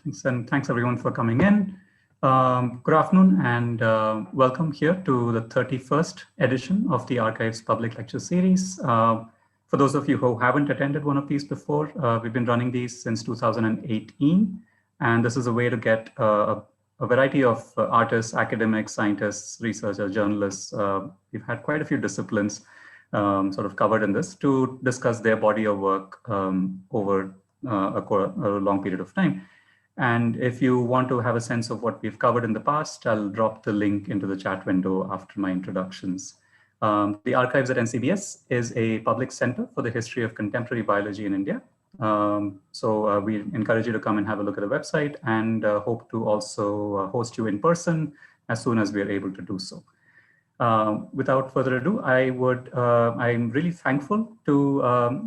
Thanks, and thanks everyone for coming in. Good afternoon and welcome here to the 31st edition of the Archives Public Lecture Series. For those of you who haven't attended one of these before, we've been running these since 2018, and this is a way to get a variety of artists, academics, scientists, researchers, journalists. We've had quite a few disciplines sort of covered in this to discuss their body of work over a long period of time. And if you want to have a sense of what we've covered in the past, I'll drop the link into the chat window after my introductions. The Archives at NCBS is a public center for the history of contemporary biology in India. So we encourage you to come and have a look at the website, and hope to also host you in person as soon as we are able to do so. Without further ado, I'm really thankful to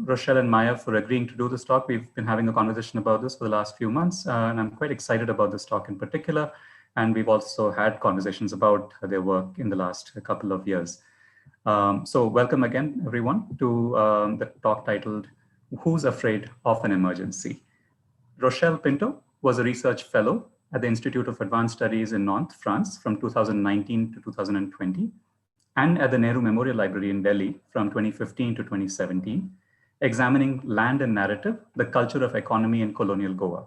Rochelle and Maya for agreeing to do this talk. We've been having a conversation about this for the last few months, and I'm quite excited about this talk in particular. And we've also had conversations about their work in the last couple of years. So welcome again, everyone, to the talk titled, Who's Afraid of an Emergency? Rochelle Pinto was a research fellow at the Institute of Advanced Studies in Nantes, France from 2019 to 2020, and at the Nehru Memorial Library in Delhi from 2015 to 2017, examining land and narrative, the culture of economy in colonial Goa.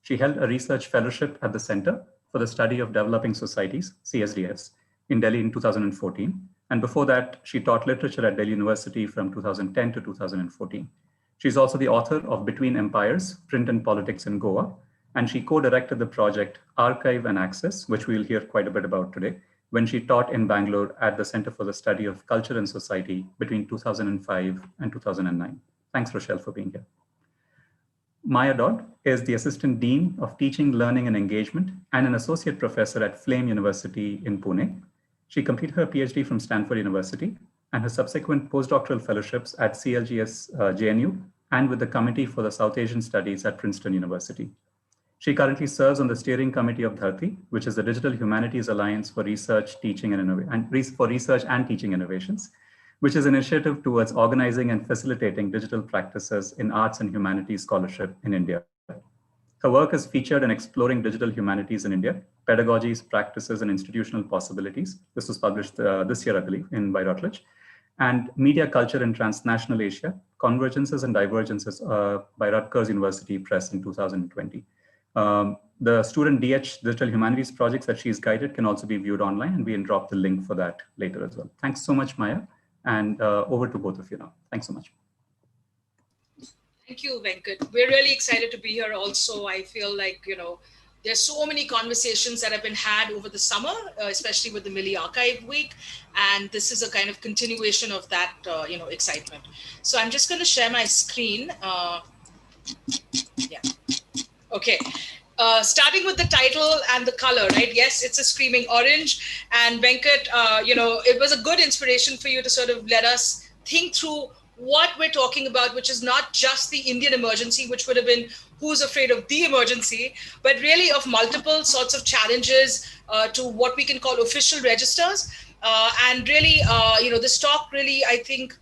She held a research fellowship at the Center for the Study of Developing Societies, CSDS, in Delhi in 2014. And before that, she taught literature at Delhi University from 2010 to 2014. She's also the author of Between Empires, Print and Politics in Goa, and she co-directed the project Archive and Access, which we'll hear quite a bit about today, when she taught in Bangalore at the Center for the Study of Culture and Society between 2005 and 2009. Thanks, Rochelle, for being here. Maya Dodd is the Assistant Dean of Teaching, Learning and Engagement and an Associate Professor at Flame University in Pune. She completed her PhD from Stanford University and her subsequent postdoctoral fellowships at CLGS JNU and with the Committee for the South Asian Studies at Princeton University. She currently serves on the steering committee of Dharti, which is the Digital Humanities Alliance for Research, Teaching and Teaching Innovations, which is an initiative towards organizing and facilitating digital practices in arts and humanities scholarship in India. Her work is featured in Exploring Digital Humanities in India, Pedagogies, Practices, and Institutional Possibilities. This was published this year, I believe, by Routledge. And Media Culture in Transnational Asia, Convergences and Divergences by Rutgers University Press in 2020. The student DH Digital Humanities projects that she's guided can also be viewed online, and we can drop the link for that later as well. Thanks so much, Maya, and over to both of you now. Thanks so much. Thank you, Venkat. We're really excited to be here also. I feel like, there's so many conversations that have been had over the summer, especially with the Milli Archive Week. And this is a kind of continuation of that, excitement. So I'm just going to share my screen. Yeah. Okay. Starting with the title and the color, right? Yes, it's a screaming orange. And Venkat, it was a good inspiration for you to sort of let us think through what we're talking about, which is not just the Indian emergency, which would have been who's afraid of the emergency, but really of multiple sorts of challenges to what we can call official registers. And really, this talk really, I think,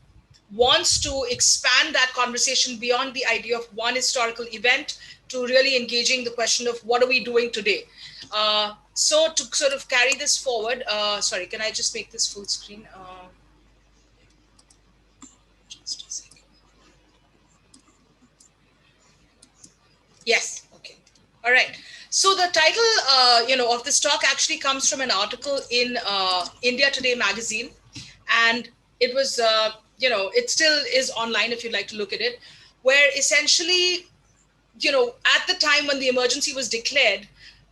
wants to expand that conversation beyond the idea of one historical event to really engaging the question of what are we doing today. So to sort of carry this forward, sorry, can I just make this full screen? Just a second. Yes, okay. All right. So the title, of this talk actually comes from an article in India Today magazine. And it was, it still is online if you'd like to look at it, where essentially, at the time when the emergency was declared,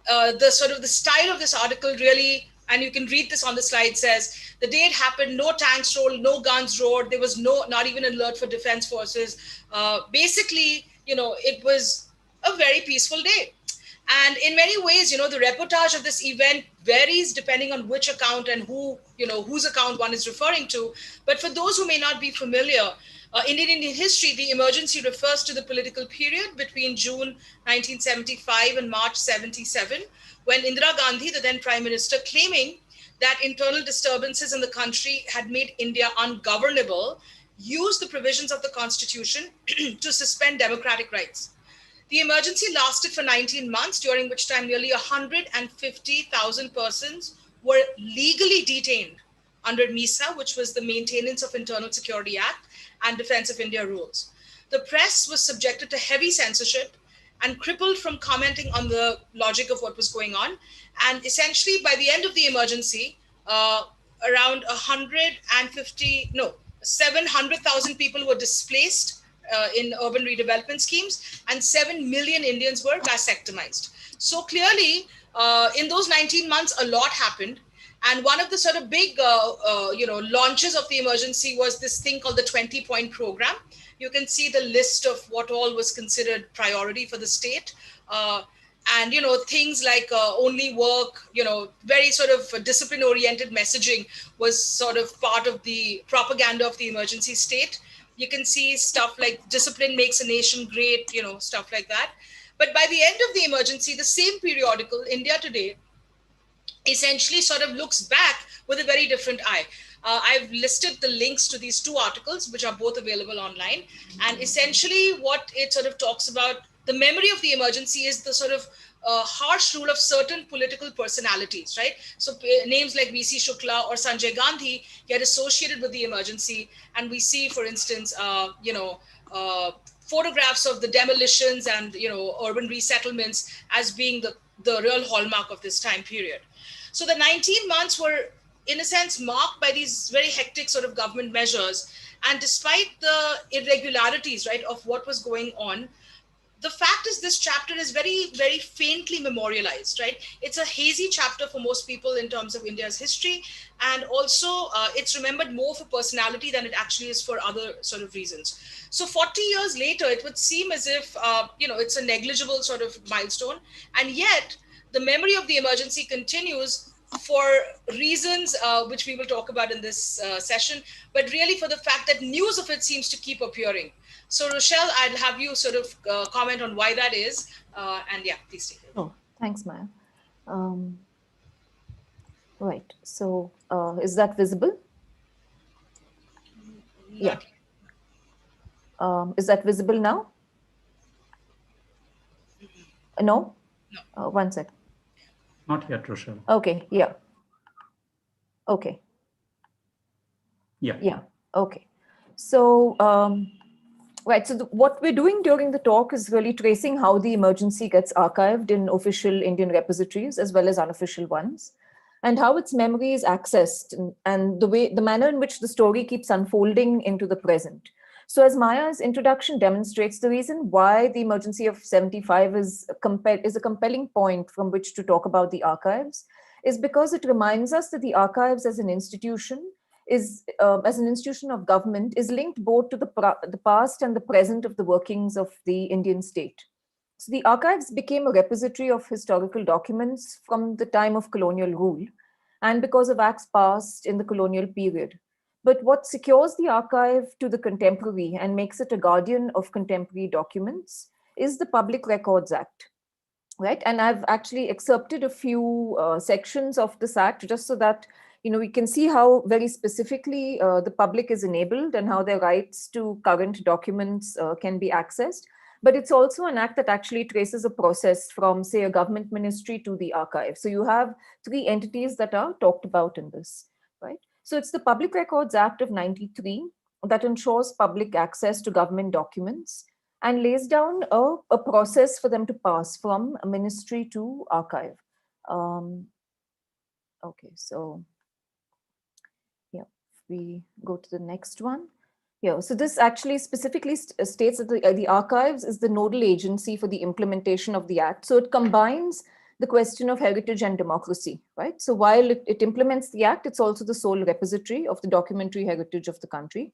the style of this article really, and you can read this on the slide, says, the day it happened, no tanks rolled, no guns roared, there was not even an alert for defense forces. Basically, it was a very peaceful day. And in many ways, the reportage of this event varies depending on which account and whose account one is referring to. But for those who may not be familiar, in Indian history, the emergency refers to the political period between June 1975 and March 77, when Indira Gandhi, the then Prime Minister, claiming that internal disturbances in the country had made India ungovernable, used the provisions of the Constitution to suspend democratic rights. The emergency lasted for 19 months, during which time nearly 150,000 persons were legally detained under MISA, which was the Maintenance of Internal Security Act and Defense of India rules. The press was subjected to heavy censorship and crippled from commenting on the logic of what was going on. And essentially, by the end of the emergency, around 700,000 people were displaced in urban redevelopment schemes, and 7 million Indians were vasectomized. So clearly, in those 19 months, a lot happened. And one of the sort of big, launches of the emergency was this thing called the 20-point program. You can see the list of what all was considered priority for the state. And, things like only work, very sort of discipline-oriented messaging was sort of part of the propaganda of the emergency state. You can see stuff like discipline makes a nation great, stuff like that. But by the end of the emergency, the same periodical, India Today, essentially sort of looks back with a very different eye. I've listed the links to these two articles, which are both available online. And essentially what it sort of talks about, the memory of the emergency is the sort of harsh rule of certain political personalities, right? So names like V.C. Shukla or Sanjay Gandhi get associated with the emergency. And we see, for instance, photographs of the demolitions and, urban resettlements as being the real hallmark of this time period. So the 19 months were, in a sense, marked by these very hectic sort of government measures. And despite the irregularities, right, of what was going on, the fact is this chapter is very, very faintly memorialized, right? It's a hazy chapter for most people in terms of India's history. And also it's remembered more for personality than it actually is for other sort of reasons. So 40 years later, it would seem as if, it's a negligible sort of milestone. And yet the memory of the emergency continues for reasons which we will talk about in this session, but really for the fact that news of it seems to keep appearing. So Rochelle, I'll have you sort of comment on why that is. And yeah, please take it. Oh, thanks, Maya. Right, so is that visible? Yeah. Is that visible now? No? No. One sec. Not yet, Rochelle. Okay, yeah. Okay. Yeah. Yeah, okay. So, right, so what we're doing during the talk is really tracing how the emergency gets archived in official Indian repositories as well as unofficial ones, and how its memory is accessed and the manner in which the story keeps unfolding into the present. So as Maya's introduction demonstrates, the reason why the emergency of 75 is a compelling point from which to talk about the archives is because it reminds us that the archives as an institution of government is linked both to the past and the present of the workings of the Indian state. So the archives became a repository of historical documents from the time of colonial rule and because of acts passed in the colonial period. But what secures the archive to the contemporary and makes it a guardian of contemporary documents is the Public Records Act, right? And I've actually excerpted a few sections of this act just so that we can see how very specifically the public is enabled and how their rights to current documents can be accessed. But it's also an act that actually traces a process from, say, a government ministry to the archive. So you have three entities that are talked about in this, right? So it's the Public Records Act of 93 that ensures public access to government documents and lays down a process for them to pass from a ministry to archive. Okay, so yeah, we go to the next one. Yeah, so this actually specifically states that the archives is the nodal agency for the implementation of the act. So it combines the question of heritage and democracy, right? So while it implements the act, it's also the sole repository of the documentary heritage of the country.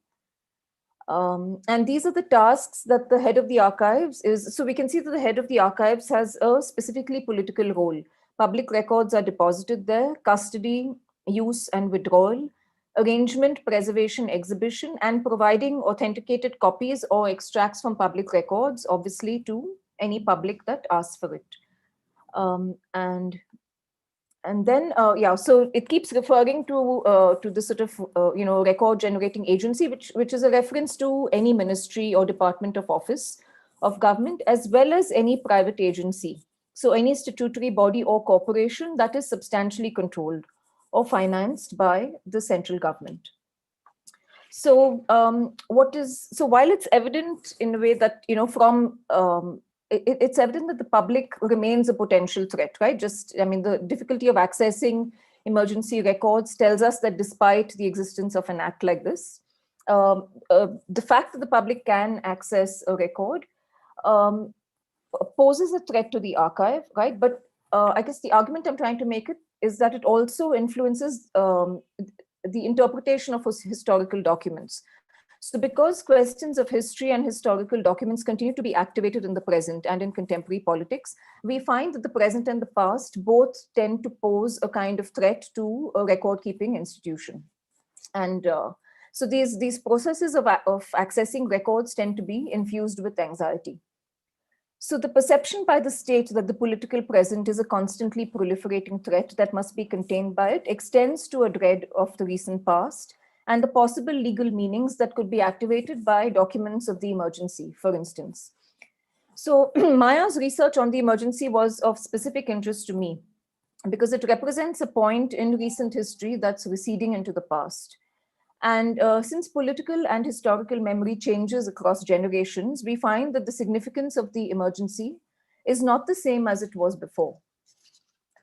And these are the tasks that the head of the archives is. So we can see that the head of the archives has a specifically political role. Public records are deposited there, custody, use and withdrawal, arrangement, preservation, exhibition, and providing authenticated copies or extracts from public records, obviously to any public that asks for it. And then, so it keeps referring to the sort of, record generating agency, which is a reference to any ministry or department of office of government, as well as any private agency. So any statutory body or corporation that is substantially controlled or financed by the central government. So while it's evident in a way that, it's evident that the public remains a potential threat, right? The difficulty of accessing emergency records tells us that despite the existence of an act like this, the fact that the public can access a record poses a threat to the archive, right? But I guess the argument I'm trying to make is that it also influences the interpretation of historical documents. So because questions of history and historical documents continue to be activated in the present and in contemporary politics, we find that the present and the past both tend to pose a kind of threat to a record-keeping institution. And so these processes of accessing records tend to be infused with anxiety. So the perception by the state that the political present is a constantly proliferating threat that must be contained by it extends to a dread of the recent past and the possible legal meanings that could be activated by documents of the emergency, for instance. So Maya's research on the emergency was of specific interest to me because it represents a point in recent history that's receding into the past. And since political and historical memory changes across generations, we find that the significance of the emergency is not the same as it was before.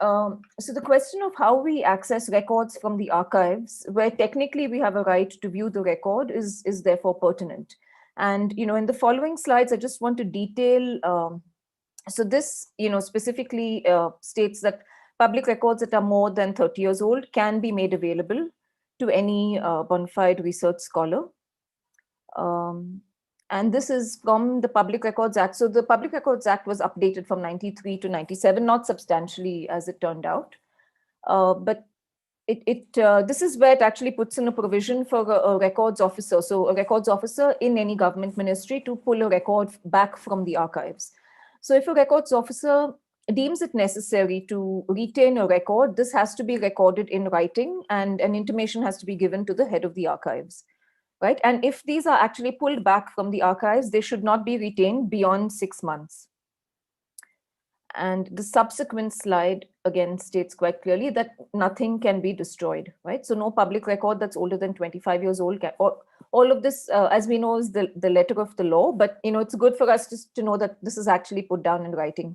So the question of how we access records from the archives, where technically we have a right to view the record, is therefore pertinent. And in the following slides, I just want to detail. So this specifically states that public records that are more than 30 years old can be made available to any bona fide research scholar. And this is from the Public Records Act. So the Public Records Act was updated from 93 to 97, not substantially as it turned out. But this is where it actually puts in a provision for a records officer. So a records officer in any government ministry to pull a record back from the archives. So if a records officer deems it necessary to retain a record, this has to be recorded in writing and an intimation has to be given to the head of the archives. Right? And if these are actually pulled back from the archives, they should not be retained beyond 6 months. And the subsequent slide again states quite clearly that nothing can be destroyed, right? So no public record that's older than 25 years old can, or all of this, as we know, is the letter of the law, but it's good for us just to know that this is actually put down in writing.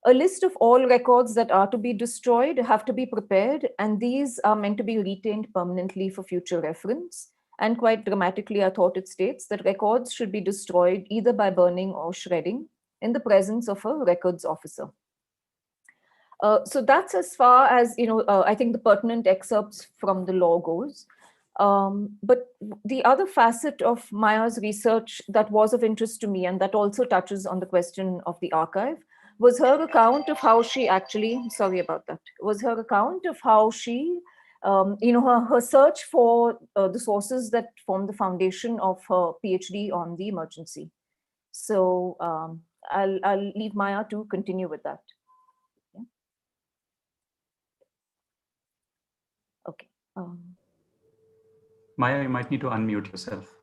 A list of all records that are to be destroyed have to be prepared, and these are meant to be retained permanently for future reference. And quite dramatically, I thought it states that records should be destroyed either by burning or shredding in the presence of a records officer. So that's as far as, I think the pertinent excerpts from the law goes. But the other facet of Maya's research that was of interest to me, and that also touches on the question of the archive, was her account of how she actually, was her account of how she her search for the sources that form the foundation of her PhD on the emergency. So I'll leave Maya to continue with that. Yeah. Okay. Maya, you might need to unmute yourself.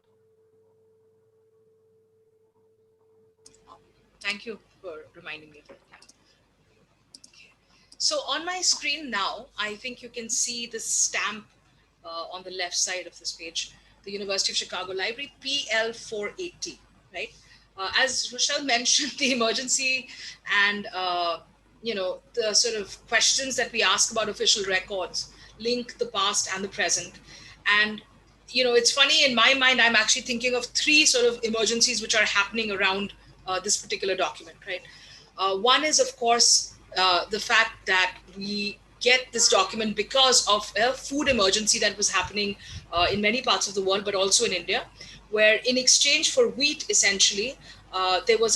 Thank you for reminding me of that. So on my screen now, I think you can see the stamp on the left side of this page, the University of Chicago Library, PL 480, right? As Rochelle mentioned, the emergency and, the sort of questions that we ask about official records link the past and the present. And, it's funny, in my mind, I'm actually thinking of 3 sort of emergencies which are happening around this particular document, right? One is, of course, the fact that we get this document because of a food emergency that was happening in many parts of the world, but also in India, where in exchange for wheat, essentially, there was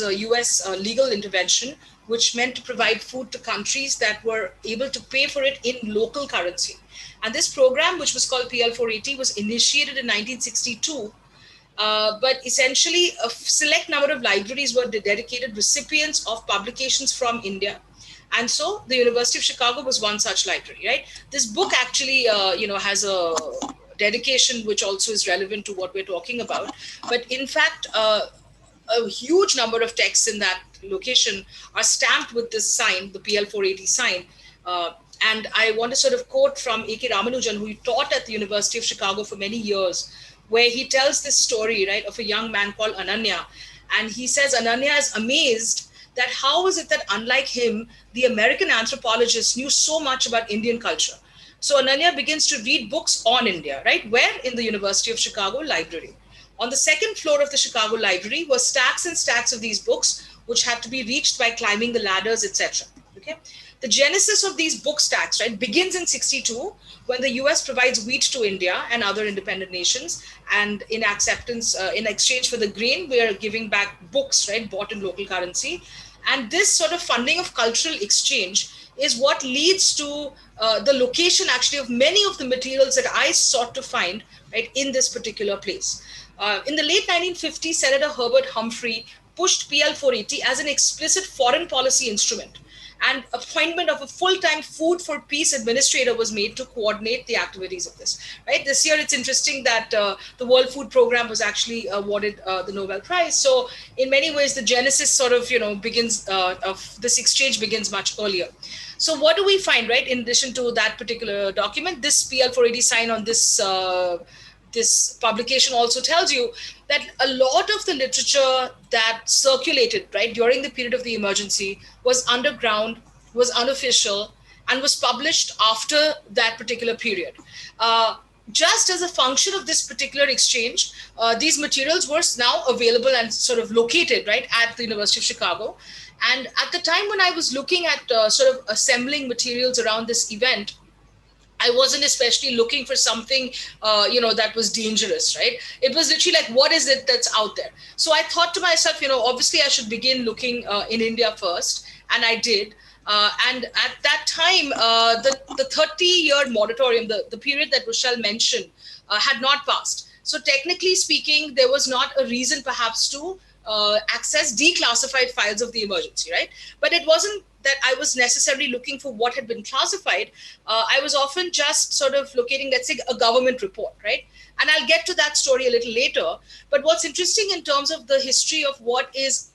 a US legal intervention which meant to provide food to countries that were able to pay for it in local currency. And this program, which was called PL 480, was initiated in 1962. But essentially, a select number of libraries were the dedicated recipients of publications from India. And so the University of Chicago was one such library, right? This book actually, has a dedication which also is relevant to what we're talking about. But in fact, a huge number of texts in that location are stamped with this sign, the PL 480 sign. And I want to sort of quote from A.K. Ramanujan, who taught at the University of Chicago for many years, where he tells this story, right, of a young man called Ananya. And he says Ananya is amazed that how is it that unlike him, the American anthropologist knew so much about Indian culture. So Ananya begins to read books on India, right? Where? In the University of Chicago library. On the second floor of the Chicago library were stacks and stacks of these books, which had to be reached by climbing the ladders, etc. Okay. The genesis of these book stacks, right, begins in 1962 when the US provides wheat to India and other independent nations, and in acceptance, in exchange for the grain, we are giving back books, right, bought in local currency. And this sort of funding of cultural exchange is what leads to the location actually of many of the materials that I sought to find, right, in this particular place. In the late 1950s, Senator Herbert Humphrey pushed PL 480 as an explicit foreign policy instrument, and appointment of a full-time food for peace administrator was made to coordinate the activities of this. Right, this year it's interesting that the World Food Program was actually awarded the Nobel Prize. So in many ways, the genesis sort of begins of this exchange begins much earlier. So what do we find, right? In addition to that particular document, this PL 480 sign on this this publication also tells you that a lot of the literature that circulated, right, during the period of the emergency was underground, was unofficial, and was published after that particular period. Just as a function of this particular exchange, these materials were now available and sort of located, right, at the University of Chicago. And at the time when I was looking at sort of assembling materials around this event, I wasn't especially looking for something, that was dangerous, right? It was literally like, what is it that's out there? So I thought to myself, obviously I should begin looking in India first. And I did. And at that time, the 30-year moratorium, the period that Rochelle mentioned, had not passed. So technically speaking, there was not a reason perhaps to access declassified files of the emergency, right? But it wasn't that I was necessarily looking for what had been classified. I was often just sort of locating, let's say, a government report, right? And I'll get to that story a little later. But what's interesting in terms of the history of what is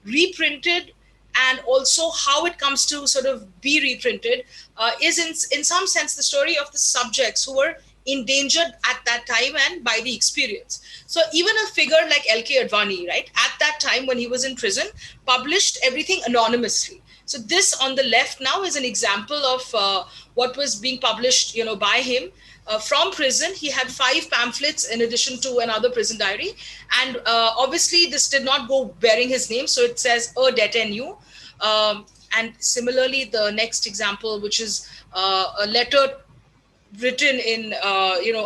reprinted and also how it comes to sort of be reprinted is in some sense the story of the subjects who were endangered at that time and by the experience. So even a figure like L.K. Advani, right, at that time when he was in prison, published everything anonymously. So this on the left now is an example of what was being published, by him. From prison, he had 5 pamphlets in addition to another prison diary. And obviously, this did not go bearing his name. So it says, a détenu. And similarly, the next example, which is a letter written in,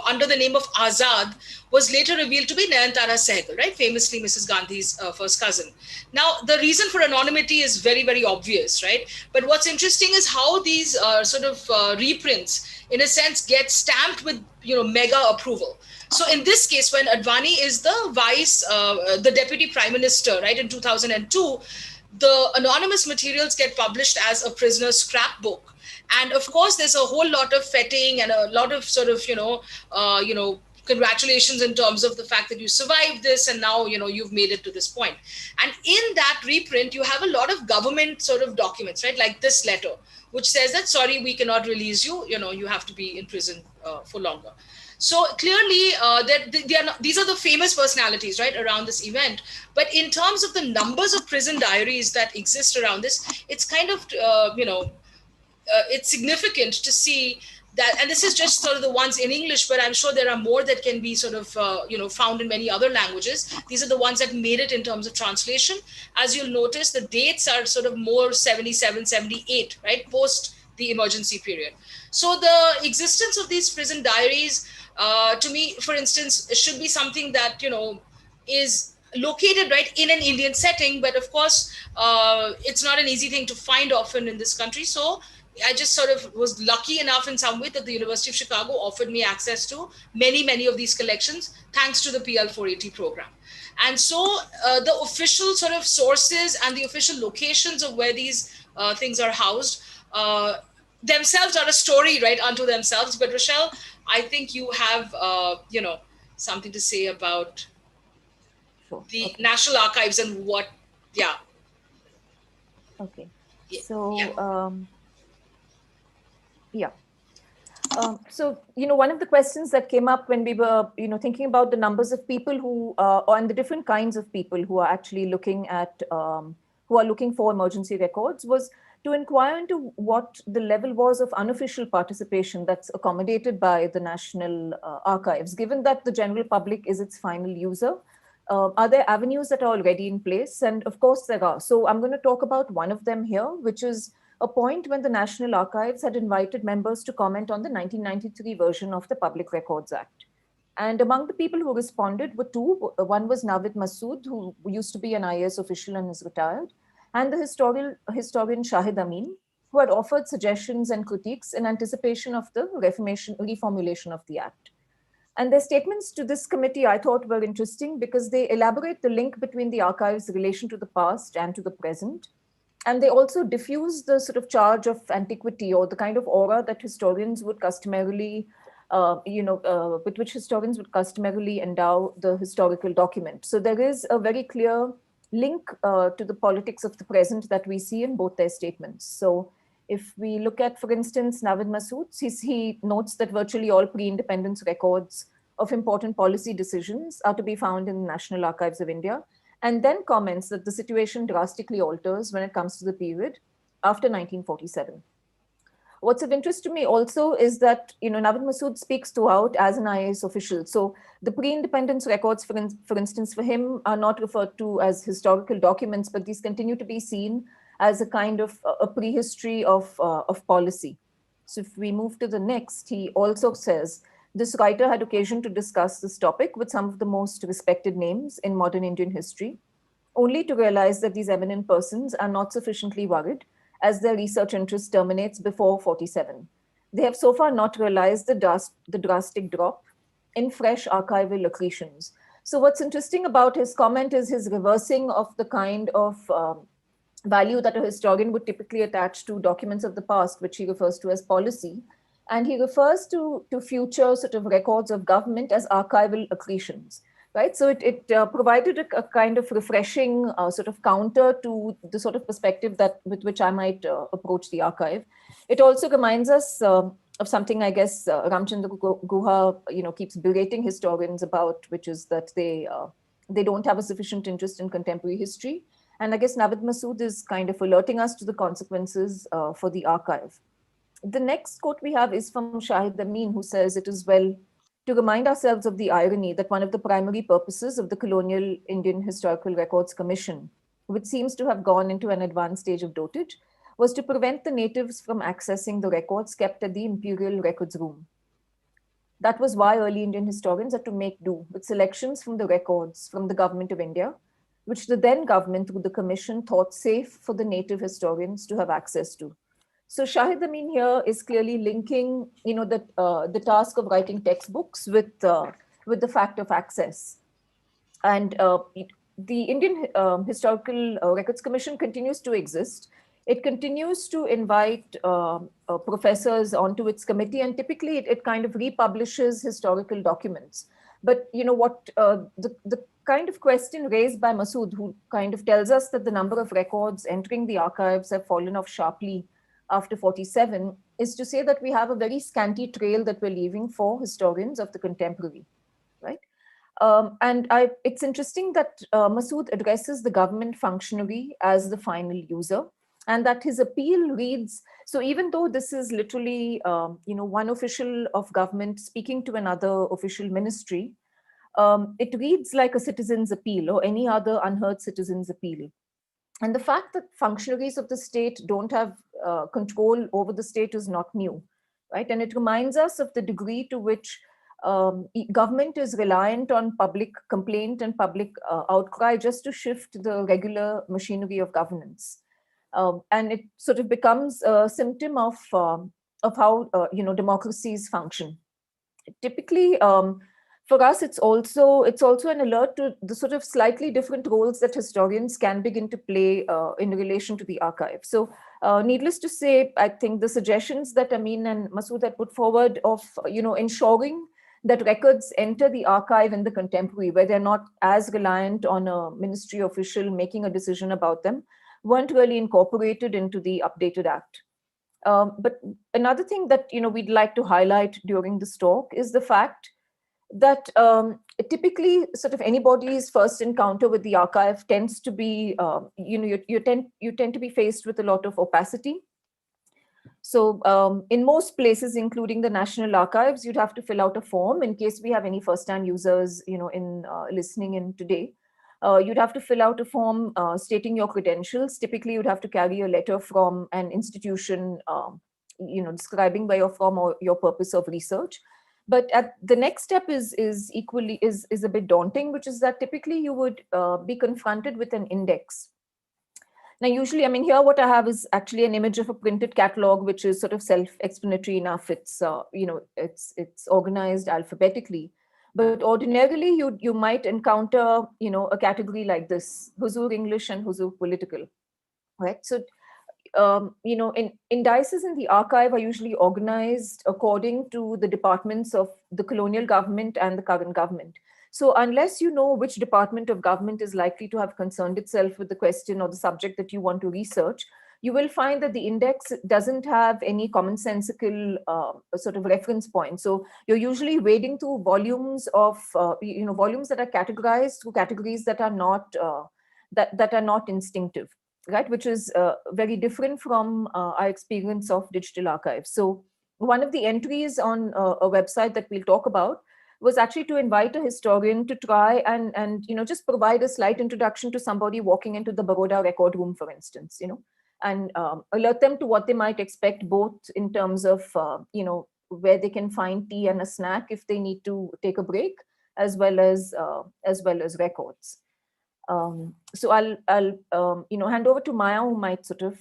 under the name of Azad, was later revealed to be Nayantara Sehgal, right? Famously Mrs. Gandhi's first cousin. Now, the reason for anonymity is very, very obvious, right? But what's interesting is how these reprints, in a sense, get stamped with, mega approval. So in this case, when Advani is the deputy prime minister, right, in 2002, the anonymous materials get published as a prisoner's scrapbook. And of course, there's a whole lot of feting and a lot of sort of, congratulations in terms of the fact that you survived this and now, you've made it to this point. And in that reprint, you have a lot of government sort of documents, right? Like this letter, which says that, sorry, we cannot release you, you have to be in prison for longer. So clearly, these are the famous personalities, right, around this event. But in terms of the numbers of prison diaries that exist around this, it's kind of, it's significant to see that, and this is just sort of the ones in English, but I'm sure there are more that can be sort of, found in many other languages. These are the ones that made it in terms of translation. As you'll notice, the dates are sort of more 77, 78, right, post the emergency period. So the existence of these prison diaries, to me, for instance, should be something that, is located right in an Indian setting. But of course, it's not an easy thing to find often in this country. So I just sort of was lucky enough in some way that the University of Chicago offered me access to many, many of these collections, thanks to the PL 480 program. And so the official sort of sources and the official locations of where these things are housed themselves are a story, right, unto themselves. But Rochelle, I think you have, something to say about Sure. the Okay. National Archives and what, yeah. Okay. Yeah, So, yeah. Yeah. So, one of the questions that came up when we were, thinking about the numbers of people who, and the different kinds of people who are actually looking at, who are looking for emergency records, was to inquire into what the level was of unofficial participation that's accommodated by the National Archives, given that the general public is its final user. Are there avenues that are already in place? And of course there are. So I'm going to talk about one of them here, which is a point when the National Archives had invited members to comment on the 1993 version of the Public Records Act. And among the people who responded were two. One was Navid Masood, who used to be an IAS official and is retired, and the historian Shahid Amin, who had offered suggestions and critiques in anticipation of the reformulation of the Act. And their statements to this committee I thought were interesting because they elaborate the link between the archive's relation to the past and to the present. And they also diffuse the sort of charge of antiquity or the kind of aura that historians would customarily, with which historians would customarily endow the historical document. So there is a very clear link to the politics of the present that we see in both their statements. So if we look at, for instance, Navid Masood, he notes that virtually all pre-independence records of important policy decisions are to be found in the National Archives of India, and then comments that the situation drastically alters when it comes to the period after 1947. What's of interest to me also is that, Navid Masood speaks throughout as an IAS official. So the pre-independence records, for instance, for him are not referred to as historical documents, but these continue to be seen as a kind of a prehistory of policy. So if we move to the next, he also says, this writer had occasion to discuss this topic with some of the most respected names in modern Indian history, only to realize that these eminent persons are not sufficiently worried as their research interest terminates before 47. They have so far not realized the drastic drop in fresh archival accretions. So what's interesting about his comment is his reversing of the kind of value that a historian would typically attach to documents of the past, which he refers to as policy. And he refers to future sort of records of government as archival accretions, right? So it provided a kind of refreshing sort of counter to the sort of perspective that with which I might approach the archive. It also reminds us of something, I guess, Ramchandra Guha, keeps berating historians about, which is that they don't have a sufficient interest in contemporary history. And I guess Navid Masood is kind of alerting us to the consequences for the archive. The next quote we have is from Shahid Amin, who says, it is well to remind ourselves of the irony that one of the primary purposes of the Colonial Indian Historical Records Commission, which seems to have gone into an advanced stage of dotage, was to prevent the natives from accessing the records kept at the Imperial Records Room. That was why early Indian historians had to make do with selections from the records from the Government of India, which the then government through the commission thought safe for the native historians to have access to. So Shahid Amin here is clearly linking, the task of writing textbooks with the fact of access. And the Indian Historical Records Commission continues to exist. It continues to invite professors onto its committee, and typically it kind of republishes historical documents. But what the kind of question raised by Masood, who kind of tells us that the number of records entering the archives have fallen off sharply after 47, is to say that we have a very scanty trail that we're leaving for historians of the contemporary, right? And it's interesting that Masood addresses the government functionary as the final user, and that his appeal reads, so even though this is literally, one official of government speaking to another official ministry, it reads like a citizen's appeal or any other unheard citizen's appeal. And the fact that functionaries of the state don't have control over the state is not new, right? And it reminds us of the degree to which government is reliant on public complaint and public outcry just to shift the regular machinery of governance. And it sort of becomes a symptom of how democracies function. Typically, for us, it's also an alert to the sort of slightly different roles that historians can begin to play in relation to the archive. So needless to say, I think the suggestions that Amin and Masood had put forward of ensuring that records enter the archive in the contemporary, where they're not as reliant on a ministry official making a decision about them, weren't really incorporated into the updated act. But another thing that we'd like to highlight during this talk is the fact that typically sort of anybody's first encounter with the archive tends to be, you tend to be faced with a lot of opacity. So in most places, including the National Archives, you'd have to fill out a form in case we have any first-time users, in listening in today. You'd have to fill out a form stating your credentials. Typically, you'd have to carry a letter from an institution, describing where you're from or your purpose of research. But the next step is a bit daunting, which is that typically you would be confronted with an index. Now, usually, here what I have is actually an image of a printed catalog, which is sort of self-explanatory enough. It's it's organized alphabetically. But ordinarily, you might encounter a category like this: Huzur English and Huzur Political, right? So indices in the archive are usually organized according to the departments of the colonial government and the current government. So unless you know which department of government is likely to have concerned itself with the question or the subject that you want to research, you will find that the index doesn't have any commonsensical sort of reference point. So you're usually wading through volumes of, volumes that are categorized through categories that are not that are not instinctive, right? Which is very different from our experience of digital archives. So one of the entries on a website that we'll talk about was actually to invite a historian to try and just provide a slight introduction to somebody walking into the Baroda record room, for instance, and alert them to what they might expect, both in terms of where they can find tea and a snack if they need to take a break, as well as records. So I'll hand over to Maya, who might sort of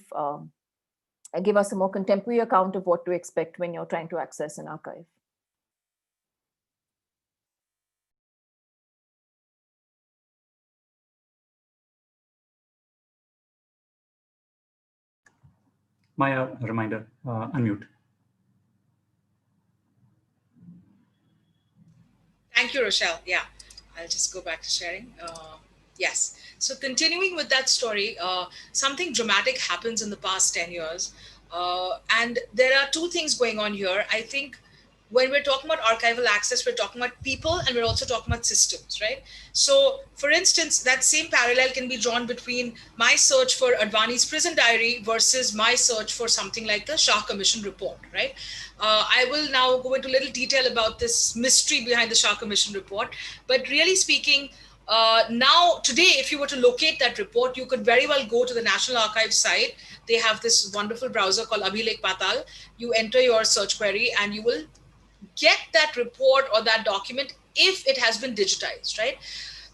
give us a more contemporary account of what to expect when you're trying to access an archive. Maya, a reminder, unmute. Thank you, Rochelle. Yeah, I'll just go back to sharing. Yes. So continuing with that story, something dramatic happens in the past 10 years. And there are two things going on here. I think when we're talking about archival access, we're talking about people and we're also talking about systems, right? So for instance, that same parallel can be drawn between my search for Advani's prison diary versus my search for something like the Shah Commission Report, right? I will now go into a little detail about this mystery behind the Shah Commission Report. But really speaking, now today, if you were to locate that report, you could very well go to the National Archives site. They have this wonderful browser called Abhilekh Patal. You enter your search query and you will get that report or that document if it has been digitized, right?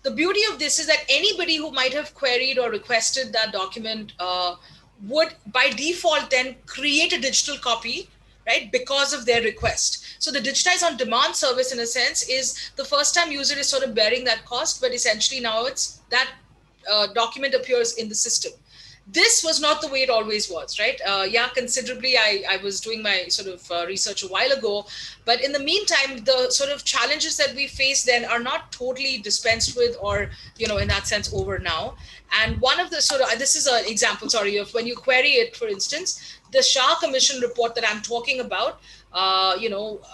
The beauty of this is that anybody who might have queried or requested that document would by default then create a digital copy, right, because of their request. So the digitize on demand service, in a sense, is the first time user is sort of bearing that cost, but essentially now it's that document appears in the system. This was not the way it always was, right? Yeah, considerably, I was doing my sort of research a while ago, but in the meantime, the sort of challenges that we face then are not totally dispensed with or, in that sense, over now. And one of the sort of, this is an example, sorry, of when you query it, for instance, the Shah Commission report that I'm talking about,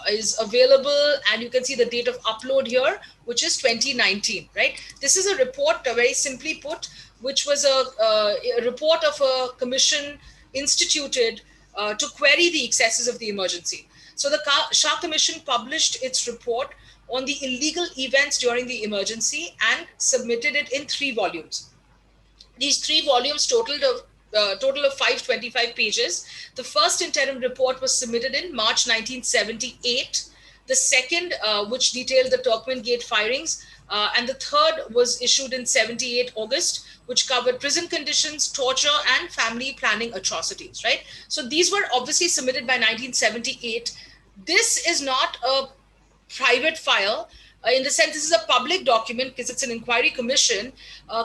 is available, and you can see the date of upload here, which is 2019, right? This is a report, very simply put, which was a report of a commission instituted to query the excesses of the emergency. So the Shah Commission published its report on the illegal events during the emergency and submitted it in 3 volumes. These 3 volumes total of 525 pages. The first interim report was submitted in March 1978. The second, which detailed the Turkmen Gate firings, and the third was issued in 78 August, which covered prison conditions, torture, and family planning atrocities, right? So these were obviously submitted by 1978. This is not a private file. in the sense this is a public document because it's an inquiry commission,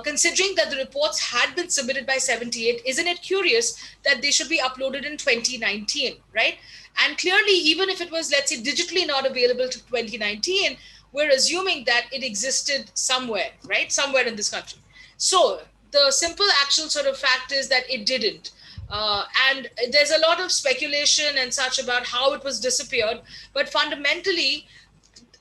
considering that the reports had been submitted by 78, isn't it curious that they should be uploaded in 2019, right? And clearly, even if it was, let's say, digitally not available to 2019, we're assuming that it existed somewhere, right? Somewhere in this country. So the simple actual sort of fact is that it didn't. And there's a lot of speculation and such about how it was disappeared. But fundamentally,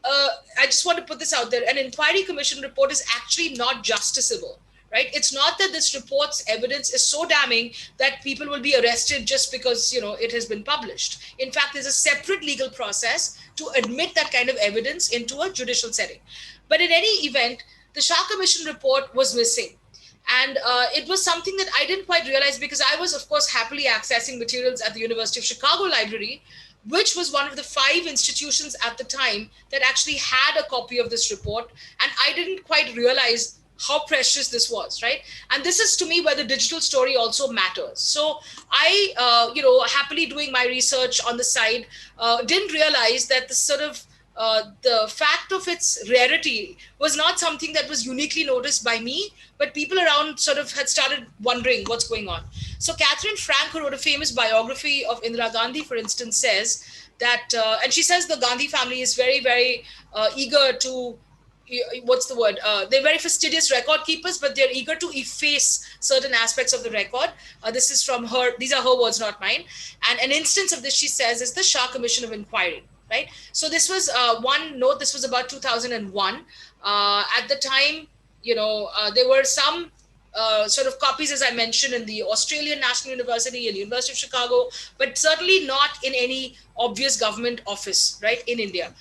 I just want to put this out there. An inquiry commission report is actually not justiciable, right? It's not that this report's evidence is so damning that people will be arrested just because, it has been published. In fact, there's a separate legal process to admit that kind of evidence into a judicial setting. But in any event, the Shah Commission report was missing. And it was something that I didn't quite realize because I was, of course, happily accessing materials at the University of Chicago Library, which was one of the 5 institutions at the time that actually had a copy of this report. And I didn't quite realize how precious this was, right? And this is, to me, where the digital story also matters. So I, happily doing my research on the side, didn't realize that the sort of the fact of its rarity was not something that was uniquely noticed by me, but people around sort of had started wondering what's going on. So Catherine Frank, who wrote a famous biography of Indira Gandhi, for instance, says that, and she says the Gandhi family is very, very eager to, they're very fastidious record keepers, but they're eager to efface certain aspects of the record. This is from her, these are her words, not mine. And an instance of this, she says, is the Shah Commission of Inquiry. Right. So this was one note. This was about 2001. At the time, there were some sort of copies, as I mentioned, in the Australian National University and University of Chicago, but certainly not in any obvious government office, right, in India.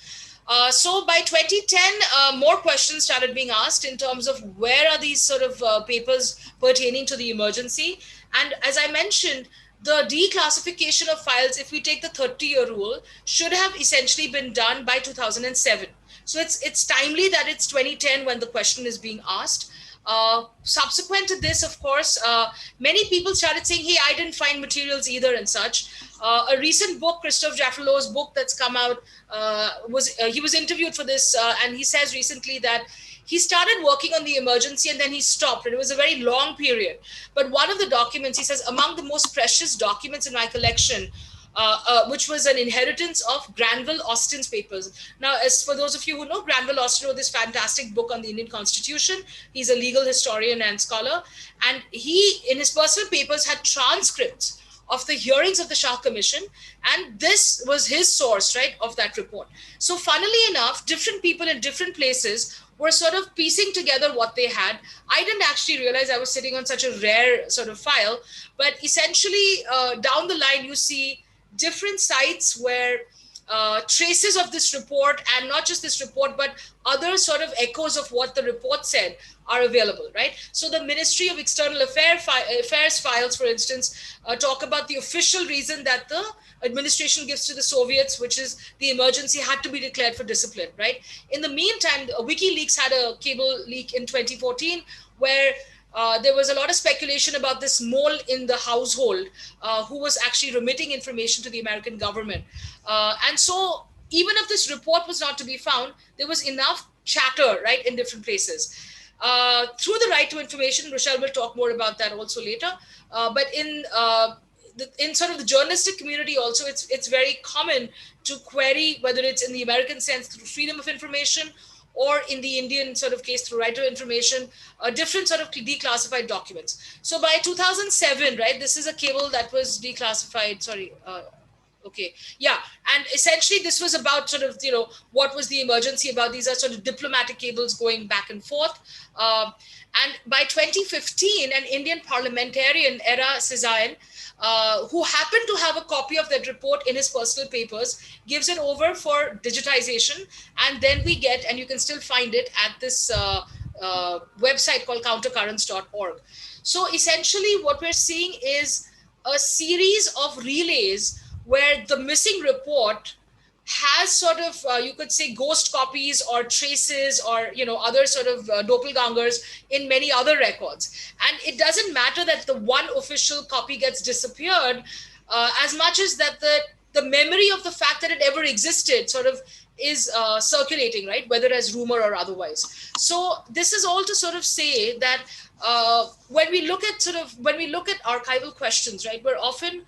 So by 2010, more questions started being asked in terms of where are these sort of papers pertaining to the emergency. And as I mentioned, the declassification of files, if we take the 30-year rule, should have essentially been done by 2007. So it's timely that it's 2010 when the question is being asked. Subsequent to this, of course, many people started saying, hey, I didn't find materials either and such. A recent book, Christophe Jaffrelot's book that's come out, he was interviewed for this, and he says recently that he started working on the emergency and then he stopped, and it was a very long period. But one of the documents, he says, among the most precious documents in my collection, which was an inheritance of Granville Austin's papers. Now, as for those of you who know, Granville Austin wrote this fantastic book on the Indian Constitution. He's a legal historian and scholar. And he, in his personal papers, had transcripts of the hearings of the Shah Commission. And this was his source, right, of that report. So funnily enough, different people in different places were sort of piecing together what they had. I didn't actually realize I was sitting on such a rare sort of file, but essentially down the line, you see different sites where traces of this report, and not just this report, but other sort of echoes of what the report said are available, right? So the Ministry of External Affairs files, for instance, talk about the official reason that the administration gives to the Soviets, which is the emergency had to be declared for discipline, right? In the meantime, WikiLeaks had a cable leak in 2014 where there was a lot of speculation about this mole in the household who was actually remitting information to the American government. And so even if this report was not to be found, there was enough chatter, right, in different places. Through the right to information, Rochelle will talk more about that also later. But in sort of the journalistic community also, it's very common to query, whether it's in the American sense through freedom of information, or in the Indian sort of case through right to information, different sort of declassified documents. So by 2007, right, this is a cable that was declassified, okay. Yeah. And essentially this was about sort of, what was the emergency about? These are sort of diplomatic cables going back and forth. And by 2015, an Indian parliamentarian, Era Sizayan, who happened to have a copy of that report in his personal papers, gives it over for digitization. And then we get, and you can still find it at this website called countercurrents.org. So essentially what we're seeing is a series of relays where the missing report has sort of, you could say, ghost copies or traces or, other sort of doppelgangers in many other records. And it doesn't matter that the one official copy gets disappeared as much as that the memory of the fact that it ever existed sort of is circulating, right? Whether as rumor or otherwise. So this is all to sort of say that when we look at archival questions, right, we're often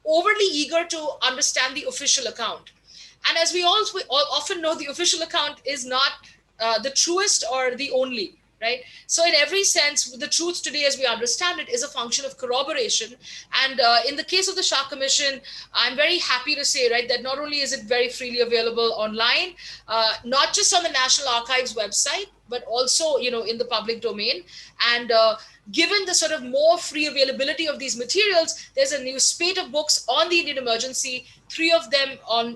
overly eager to understand the official account. And as we all often know, the official account is not the truest or the only, right? So in every sense, the truth today, as we understand it, is a function of corroboration. And in the case of the Shah Commission, I'm very happy to say, right, that not only is it very freely available online, not just on the National Archives website, but also, in the public domain. And given the sort of more free availability of these materials, there's a new spate of books on the Indian emergency, 3 of them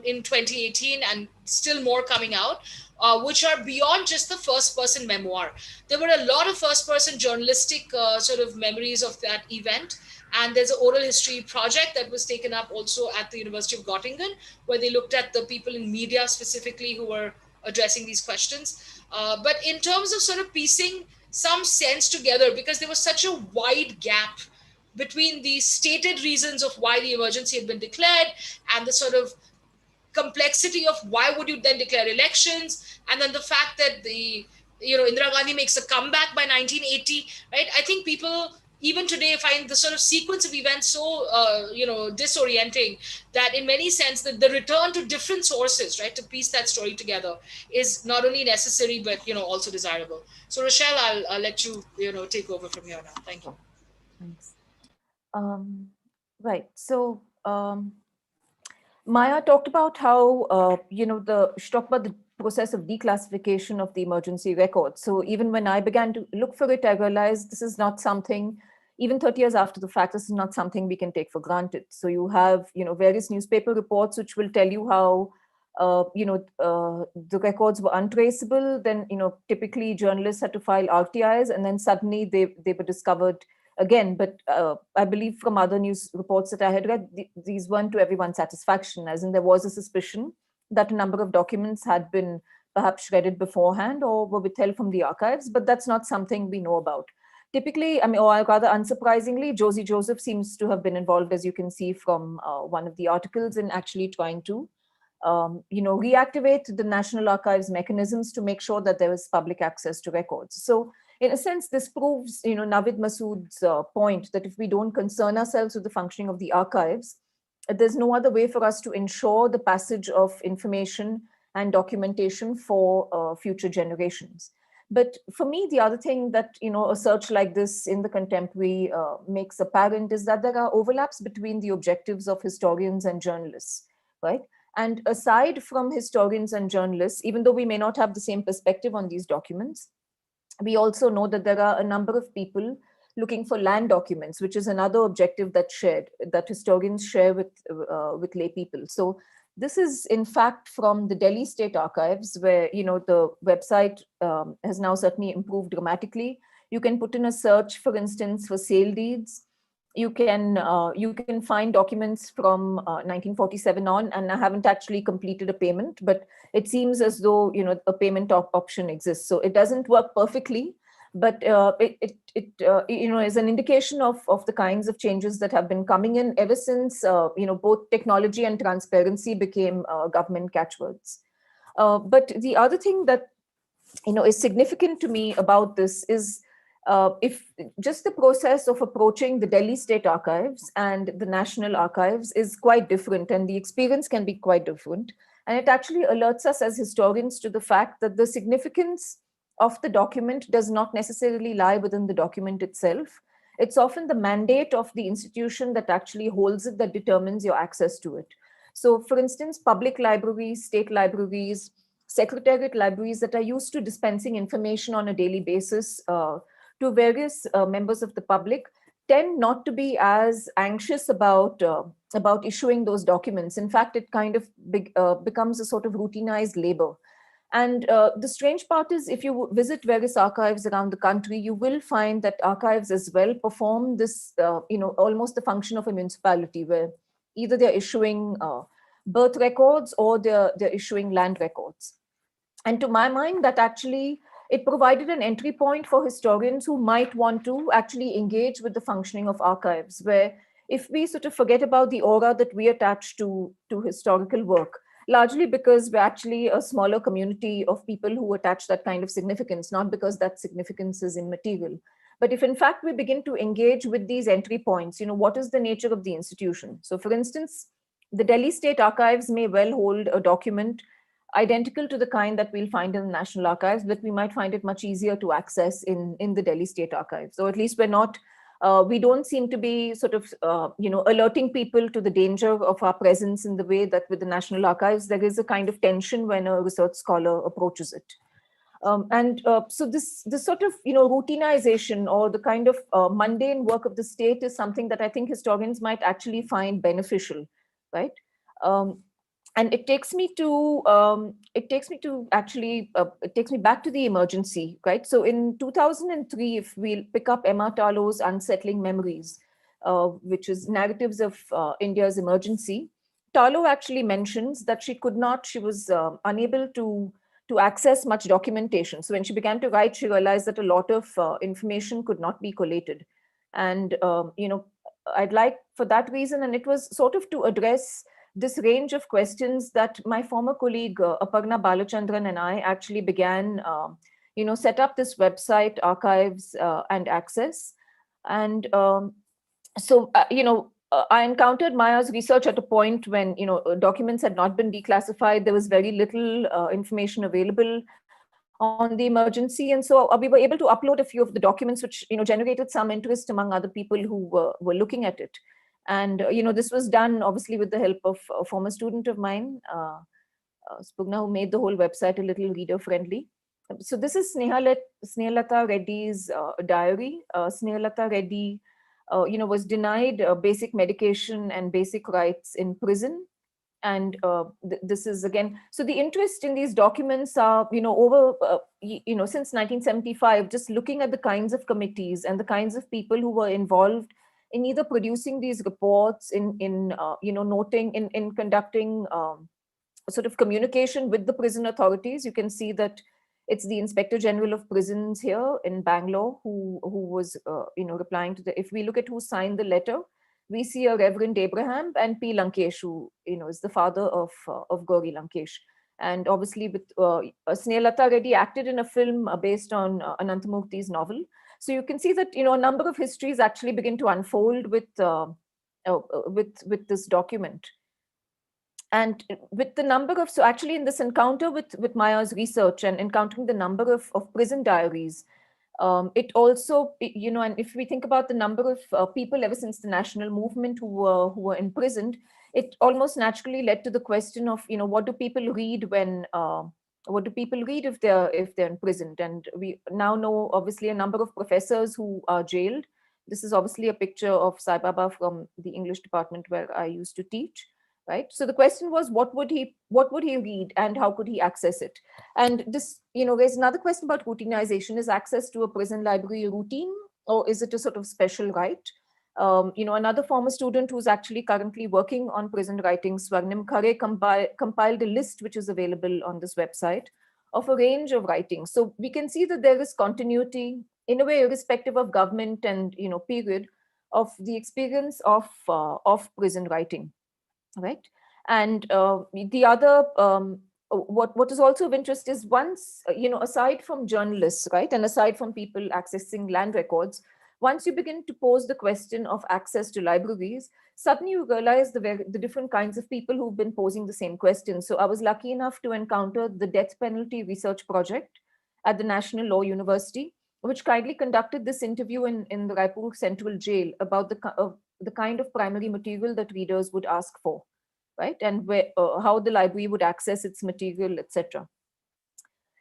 in 2018 and still more coming out, which are beyond just the first-person memoir. There were a lot of first-person journalistic sort of memories of that event. And there's an oral history project that was taken up also at the University of Göttingen, where they looked at the people in media specifically who were addressing these questions. But in terms of sort of piecing some sense together, because there was such a wide gap between the stated reasons of why the emergency had been declared and the sort of complexity of why would you then declare elections, and then the fact that Indira Gandhi makes a comeback by 1980, right? I think people even today find the sort of sequence of events so disorienting that in many sense that the return to different sources, right, to piece that story together is not only necessary but also desirable. So Rochelle, I'll let you take over from here now. Thank you. Thanks. Right. So Maya talked about how she talked about the process of declassification of the emergency record. So even when I began to look for it, I realized this is not something, even 30 years after the fact, this is not something we can take for granted. So you have, various newspaper reports which will tell you how, the records were untraceable. Then, typically journalists had to file RTIs, and then suddenly they were discovered again. But I believe from other news reports that I had read, these weren't to everyone's satisfaction, as in there was a suspicion that a number of documents had been perhaps shredded beforehand or were withheld from the archives, but that's not something we know about. Typically, or rather unsurprisingly, Josie Joseph seems to have been involved, as you can see from one of the articles, in actually trying to, reactivate the National Archives mechanisms to make sure that there is public access to records. So in a sense, this proves, Navid Masood's point that if we don't concern ourselves with the functioning of the archives, there's no other way for us to ensure the passage of information and documentation for future generations. But for me, the other thing that, a search like this in the contemporary makes apparent is that there are overlaps between the objectives of historians and journalists, right? And aside from historians and journalists, even though we may not have the same perspective on these documents, we also know that there are a number of people looking for land documents, which is another objective that historians share with lay people. So this is in fact from the Delhi State Archives, where the website has now certainly improved dramatically. You can put in a search, for instance, for sale deeds. You can find documents from 1947 on, and I haven't actually completed a payment, but it seems as though a payment option exists. So it doesn't work perfectly, but it is an indication of the kinds of changes that have been coming in ever since both technology and transparency became government catchwords. But the other thing that is significant to me about this is if just the process of approaching the Delhi State Archives and the National Archives is quite different, and the experience can be quite different. And it actually alerts us as historians to the fact that the significance of the document does not necessarily lie within the document itself. It's often the mandate of the institution that actually holds it that determines your access to it. So for instance, public libraries, state libraries, secretariat libraries that are used to dispensing information on a daily basis to various members of the public tend not to be as anxious about issuing those documents. In fact, it kind of becomes a sort of routinized labor. And the strange part is, if you visit various archives around the country, you will find that archives as well perform this, almost the function of a municipality, where either they're issuing birth records or they're issuing land records. And to my mind, that actually, it provided an entry point for historians who might want to actually engage with the functioning of archives, where if we sort of forget about the aura that we attach to historical work, largely because we're actually a smaller community of people who attach that kind of significance, not because that significance is immaterial. But if in fact we begin to engage with these entry points, what is the nature of the institution? So for instance, the Delhi State Archives may well hold a document identical to the kind that we'll find in the National Archives, but we might find it much easier to access in the Delhi State Archives. So at least we don't seem to be sort of, alerting people to the danger of our presence in the way that with the National Archives, there is a kind of tension when a research scholar approaches it. So this sort of, routinization or the kind of mundane work of the state is something that I think historians might actually find beneficial, right? And it takes me back to the emergency, right? So in 2003, if we'll pick up Emma Tarlow's Unsettling Memories, which is narratives of India's emergency, Tarlow actually mentions that she was unable to access much documentation. So when she began to write, she realized that a lot of information could not be collated. And, I'd like for that reason, and it was sort of to address this range of questions that my former colleague Aparna Balachandran and I actually began, set up this website, Archives and Access. And I encountered Maya's research at a point when, documents had not been declassified. There was very little information available on the emergency. And so we were able to upload a few of the documents, which, generated some interest among other people who were looking at it. And, this was done obviously with the help of a former student of mine, Spugna, who made the whole website a little reader friendly. So this is Snehalata Reddy's diary. Snehalata Reddy, was denied basic medication and basic rights in prison. And this is again, so the interest in these documents are, since 1975, just looking at the kinds of committees and the kinds of people who were involved in either producing these reports, in noting, in conducting sort of communication with the prison authorities. You can see that it's the Inspector General of Prisons here in Bangalore who was, replying to if we look at who signed the letter, we see a Reverend Abraham and P. Lankesh, who, is the father of Gauri Lankesh. And obviously with Snehalata Reddy acted in a film based on Anantamurthy's novel. So you can see that, a number of histories actually begin to unfold with this document. And with the number of, so actually in this encounter with Maya's research and encountering the number of prison diaries, it also, and if we think about the number of people ever since the national movement who were imprisoned, it almost naturally led to the question of, what do people read if they're imprisoned? And we now know obviously a number of professors who are jailed. This is obviously a picture of Sai Baba from the English department where I used to teach. Right. So the question was, what would he read and how could he access it? And this, there's another question about routinization. Is access to a prison library routine, or is it a sort of special right? Another former student who's actually currently working on prison writings, Swarnim Khare, compiled a list which is available on this website of a range of writings. So we can see that there is continuity in a way, irrespective of government and, period, of the experience of prison writing. Right. And the other, what is also of interest is once, aside from journalists, right, and aside from people accessing land records, once you begin to pose the question of access to libraries, suddenly you realize the different kinds of people who've been posing the same question. So I was lucky enough to encounter the Death Penalty Research Project at the National Law University, which kindly conducted this interview in the Raipur Central Jail about the kind of primary material that readers would ask for, right? And how the library would access its material, etc.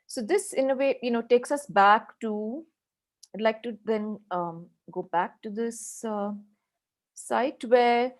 So this, in a way, takes us back to, I'd like to then go back to this site where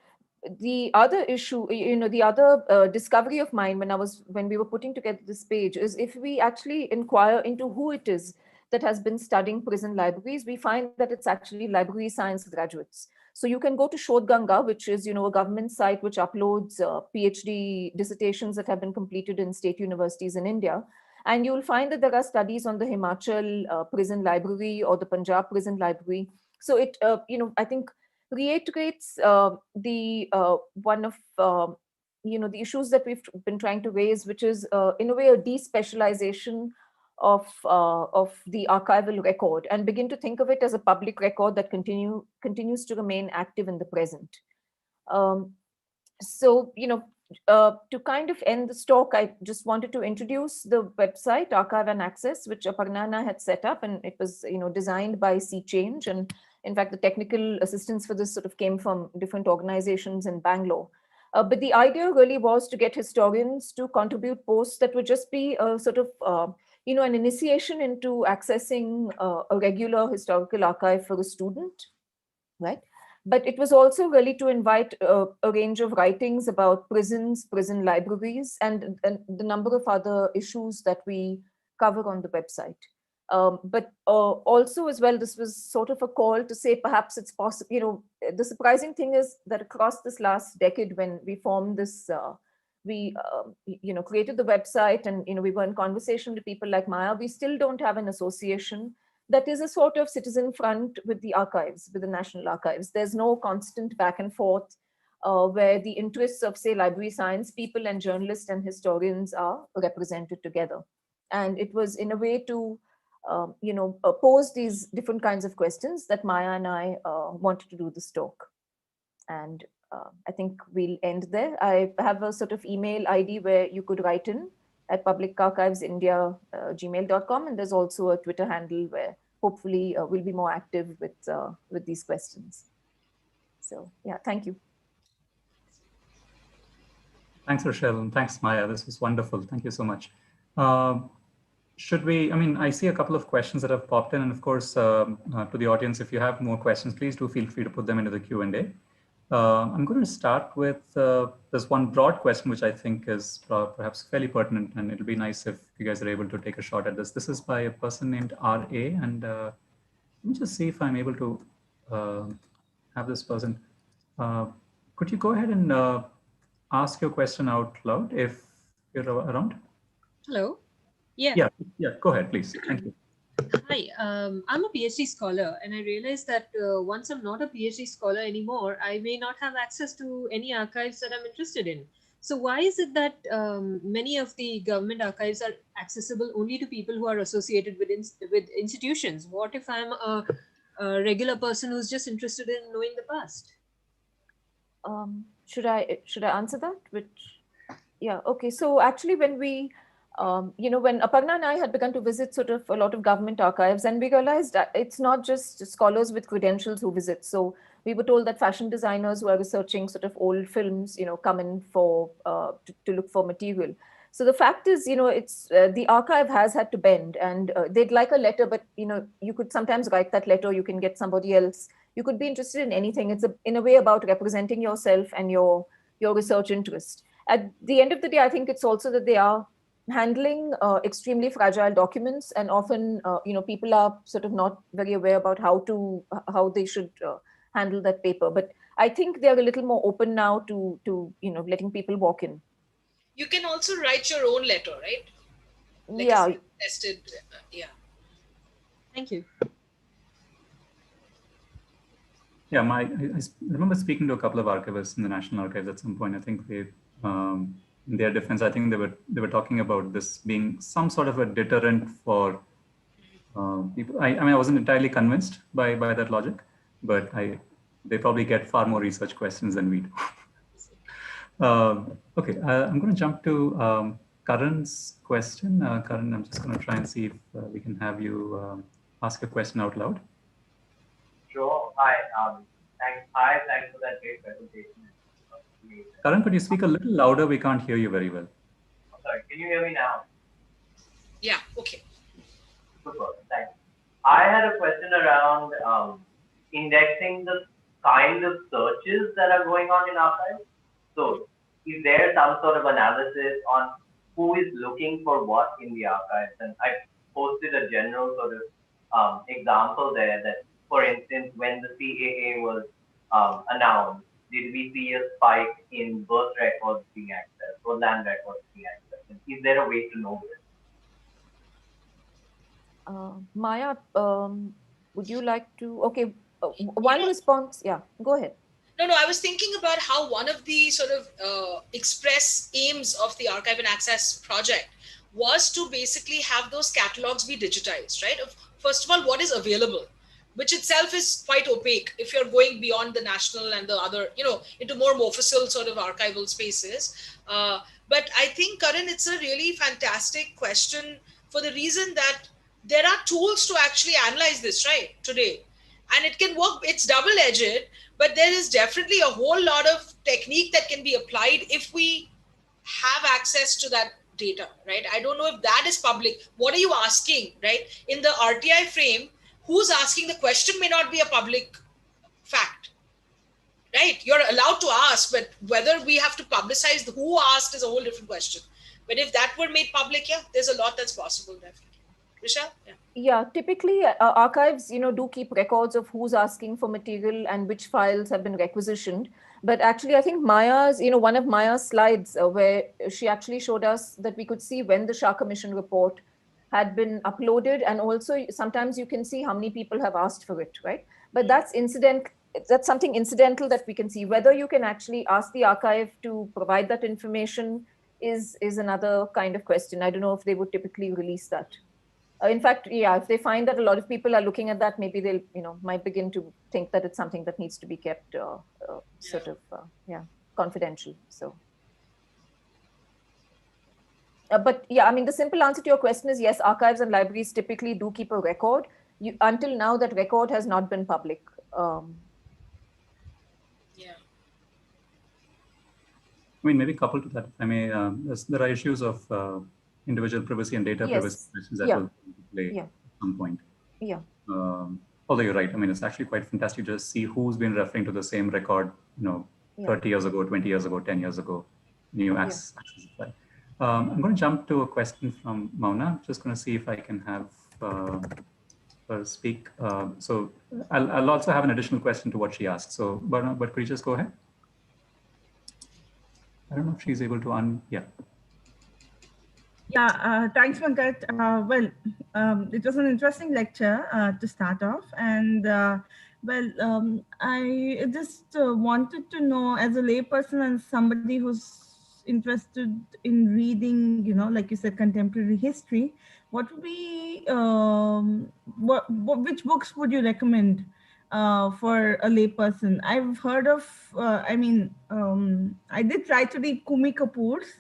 the other issue, the other discovery of mine when we were putting together this page is if we actually inquire into who it is that has been studying prison libraries, we find that it's actually library science graduates. So you can go to Shodh Ganga, which is, a government site which uploads PhD dissertations that have been completed in state universities in India. And you'll find that there are studies on the Himachal prison library or the Punjab prison library. So it, I think reiterates the one of the issues that we've been trying to raise, which is in a way a despecialization of the archival record, and begin to think of it as a public record that continues to remain active in the present. So, to kind of end this talk, I just wanted to introduce the website Archive and Access, which Aparna and I had set up, and it was designed by Sea Change. And in fact, the technical assistance for this sort of came from different organizations in Bangalore. But the idea really was to get historians to contribute posts that would just be a sort of an initiation into accessing a regular historical archive for a student, right? But it was also really to invite a range of writings about prisons, prison libraries, and the number of other issues that we cover on the website. But also as well, this was sort of a call to say perhaps it's possible, the surprising thing is that across this last decade when we formed this, we created the website and we were in conversation with people like Maya, we still don't have an association that is a sort of citizen front with the archives, with the National Archives. There's no constant back and forth where the interests of, say, library science people and journalists and historians are represented together. And it was in a way to, pose these different kinds of questions that Maya and I wanted to do this talk. And I think we'll end there. I have a sort of email ID where you could write in at publicarchivesindia@gmail.com, and there's also a Twitter handle where hopefully we'll be more active with these questions. So yeah, thank you. Thanks, Rochelle, and thanks, Maya. This was wonderful. Thank you so much. Should we, I see a couple of questions that have popped in, and of course, to the audience, if you have more questions, please do feel free to put them into the Q&A. I'm going to start with this one broad question, which I think is perhaps fairly pertinent, and it'll be nice if you guys are able to take a shot at this. This is by a person named R.A., and let me just see if I'm able to have this person. Could you go ahead and ask your question out loud if you're around? Hello. Yeah. Yeah, go ahead, please. Thank you. Hi, I'm a PhD scholar, and I realized that once I'm not a PhD scholar anymore, I may not have access to any archives that I'm interested in. So why is it that many of the government archives are accessible only to people who are associated with institutions? What if I'm a regular person who's just interested in knowing the past? Should I answer that? Yeah, okay. So actually, when we when Aparna and I had begun to visit sort of a lot of government archives, and we realized that it's not just scholars with credentials who visit. So we were told that fashion designers who are researching sort of old films, come in for to look for material. So the fact is, it's the archive has had to bend, and they'd like a letter, but you could sometimes write that letter. You can get somebody else. You could be interested in anything. It's in a way about representing yourself and your research interest. At the end of the day, I think it's also that they are handling extremely fragile documents, and often people are sort of not very aware about how they should handle that paper. But I think they're a little more open now to letting people walk in. You can also write your own letter, right? Like yeah. Tested. Yeah. Thank you. Yeah, I remember speaking to a couple of archivists in the National Archives at some point. I think they, in their defense, I think they were talking about this being some sort of a deterrent for people. I wasn't entirely convinced by that logic, but they probably get far more research questions than we do. Okay, I'm going to jump to Karan's question. Karan, I'm just going to try and see if we can have you ask a question out loud. Sure. Hi. Thanks for that great presentation. Karan, could you speak a little louder? We can't hear you very well. I'm sorry. Can you hear me now? Yeah. Okay. Super. Thanks. I had a question around indexing the kind of searches that are going on in archives. So, is there some sort of analysis on who is looking for what in the archives? And I posted a general sort of example there that, for instance, when the CAA was announced, did we see a spike in birth records being accessed or land records being accessed? And is there a way to know this? Maya, would you like to? Okay, one response. Yeah, go ahead. No, I was thinking about how one of the sort of express aims of the Archive and Access project was to basically have those catalogs be digitized, right? First of all, what is available, which itself is quite opaque if you're going beyond the national and the other, into more Mofussil sort of archival spaces. But I think, Karan, it's a really fantastic question for the reason that there are tools to actually analyze this, right, today. And it can work, it's double-edged, but there is definitely a whole lot of technique that can be applied if we have access to that data, right? I don't know if that is public. What are you asking, right? In the RTI frame, who's asking the question may not be a public fact, right? You're allowed to ask, but whether we have to publicize who asked is a whole different question. But if that were made public, yeah, there's a lot that's possible, definitely. Rochelle? Yeah, typically archives, do keep records of who's asking for material and which files have been requisitioned. But actually, I think Maya's, one of Maya's slides where she actually showed us that we could see when the Shah Commission report had been uploaded, and also sometimes you can see how many people have asked for it, right? But that's something incidental that we can see. Whether you can actually ask the archive to provide that information is another kind of question. I don't know if they would typically release that. In fact, yeah, if they find that a lot of people are looking at that, maybe they'll, might begin to think that it's something that needs to be kept confidential. So, but yeah, I mean, the simple answer to your question is yes, archives and libraries typically do keep a record. Until now, that record has not been public. I mean, maybe coupled to that, I mean, there are issues of individual privacy and data privacy that will play at some point. Yeah. Although you're right, I mean, it's actually quite fantastic to just see who's been referring to the same record, 30 years ago, 20 years ago, 10 years ago, new access it. I'm going to jump to a question from Mauna. I'm just going to see if I can have her speak. So I'll also have an additional question to what she asked. So, but could you just go ahead? I don't know if she's able to Yeah, thanks, Venkat. It was an interesting lecture to start off. And I just wanted to know, as a layperson and somebody who's interested in reading, like you said, contemporary history, what would be, which books would you recommend for a layperson? I've heard of, I did try to read Kumi Kapoor's.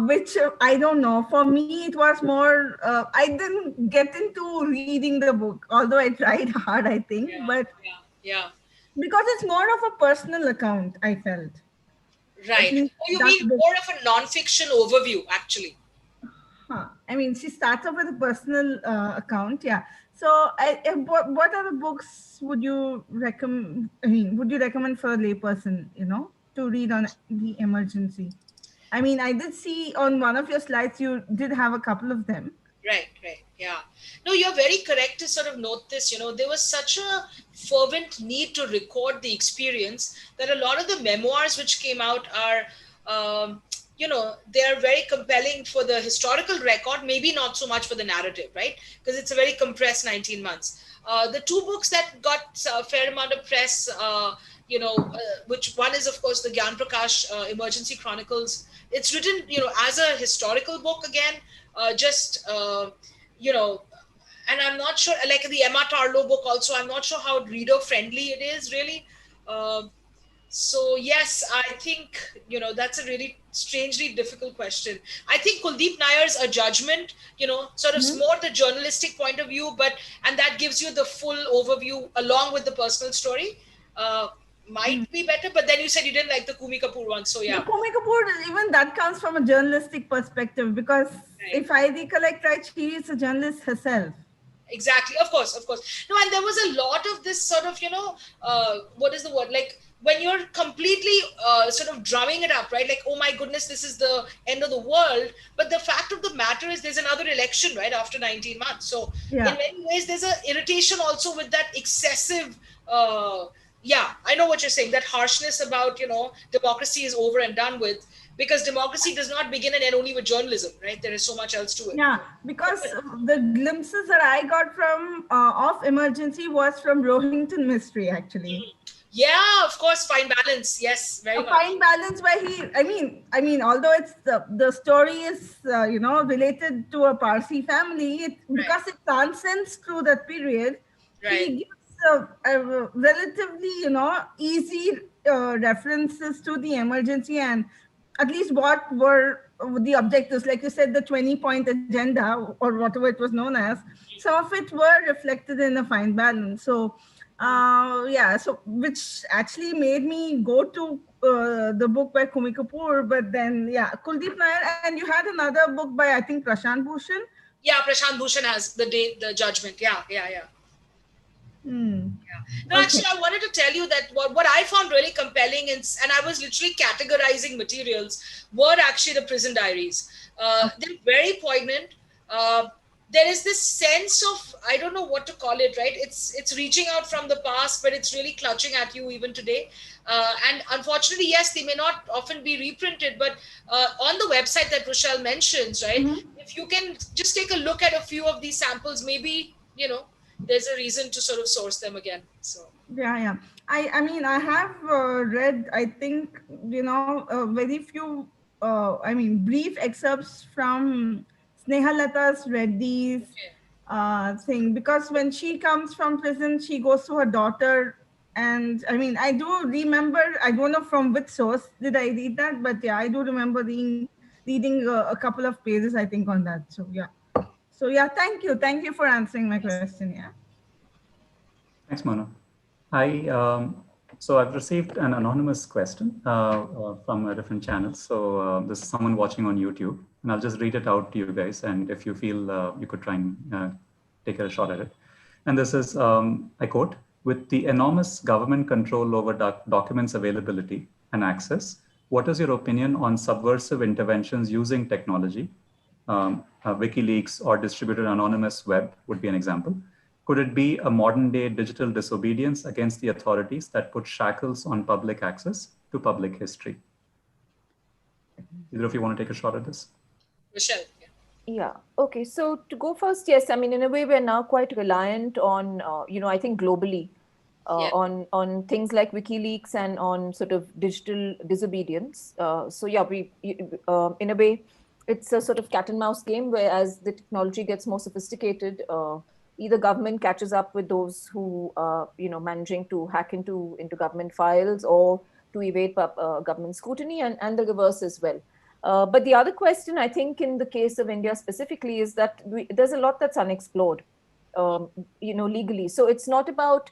Which I don't know. For me, it was more, I didn't get into reading the book, although I tried hard, I think. Because it's more of a personal account, I felt. Right. Oh, you mean more of a non-fiction overview, actually. I mean, she starts off with a personal account, So what other books would you recommend, for a layperson, to read on the emergency? I mean, I did see on one of your slides, you did have a couple of them. Right. Yeah. No, you're very correct to sort of note this. There was such a fervent need to record the experience that a lot of the memoirs which came out are, they are very compelling for the historical record, maybe not so much for the narrative, right? Because it's a very compressed 19 months. The two books that got a fair amount of press, which one is, of course, the Gyan Prakash Emergency Chronicles. It's written, as a historical book again, and I'm not sure, like the Emma Tarlow book also, I'm not sure how reader-friendly it is, really. So, yes, I think, that's a really strangely difficult question. I think Kuldeep Nair's A Judgment, sort of more the journalistic point of view, and that gives you the full overview along with the personal story. Might be better, but then you said you didn't like the Kumi Kapoor one, so yeah. The Kumi Kapoor, even that comes from a journalistic perspective, because if I recollect right, she is a journalist herself. Exactly, of course. No, and there was a lot of this sort of, what is the word? Like when you're completely sort of drumming it up, right? Like, oh my goodness, this is the end of the world. But the fact of the matter is there's another election, right? After 19 months. So in many ways, there's an irritation also with that excessive, I know what you're saying, that harshness about, democracy is over and done with, because democracy does not begin and end only with journalism, right? There is so much else to it. Yeah, because the glimpses that I got from of emergency was from Rohington Mystery, actually. Yeah, of course, fine balance. Yes, very A much. fine balance where although it's the story is related to a Parsi family, because it transcends through that period, Right. he gives a relatively easy references to the emergency and at least what were the objectives, like you said, the 20-point agenda or whatever it was known as. Some of it were reflected in a fine balance. So yeah, so which actually made me go to the book by Kumi Kapoor, but then yeah, Kuldeep Nair, and you had another book by I think Prashant Bhushan. Yeah, Prashant Bhushan has the judgment. Yeah. Hmm. No, actually, I wanted to tell you that what I found really compelling, and I was literally categorizing materials, were actually the prison diaries. They're very poignant. There is this sense of, I don't know what to call it, right? It's reaching out from the past, but it's really clutching at you even today. And unfortunately, yes, they may not often be reprinted, but on the website that Rochelle mentions, right? If you can just take a look at a few of these samples, maybe, there's a reason to sort of source them again. So Yeah. I mean, I have read, I think, very few, brief excerpts from Snehalata's Reddy's thing, because when she comes from prison, she goes to her daughter. And I mean, I do remember, I don't know from which source did I read that, but yeah, I do remember reading a couple of pages, I think, on that. So yeah. So yeah, thank you. Thank you for answering my question. Yeah. Thanks, Mona. So I've received an anonymous question from a different channel. So this is someone watching on YouTube, and I'll just read it out to you guys. And if you feel you could try and take a shot at it. And this is, I quote, "With the enormous government control over documents availability and access, what is your opinion on subversive interventions using technology? WikiLeaks or distributed anonymous web would be an example. Could it be a modern day digital disobedience against the authorities that put shackles on public access to public history?" Either of you want to take a shot at this? Rochelle. Yeah. Okay. So to go first, yes. I mean, in a way, we're now quite reliant on, I think globally, on things like WikiLeaks and on sort of digital disobedience. So yeah, in a way, it's a sort of cat and mouse game where as the technology gets more sophisticated, either government catches up with those who are, managing to hack into government files or to evade government scrutiny, and the reverse as well. But the other question, I think, in the case of India specifically, is that there's a lot that's unexplored, legally. So it's not about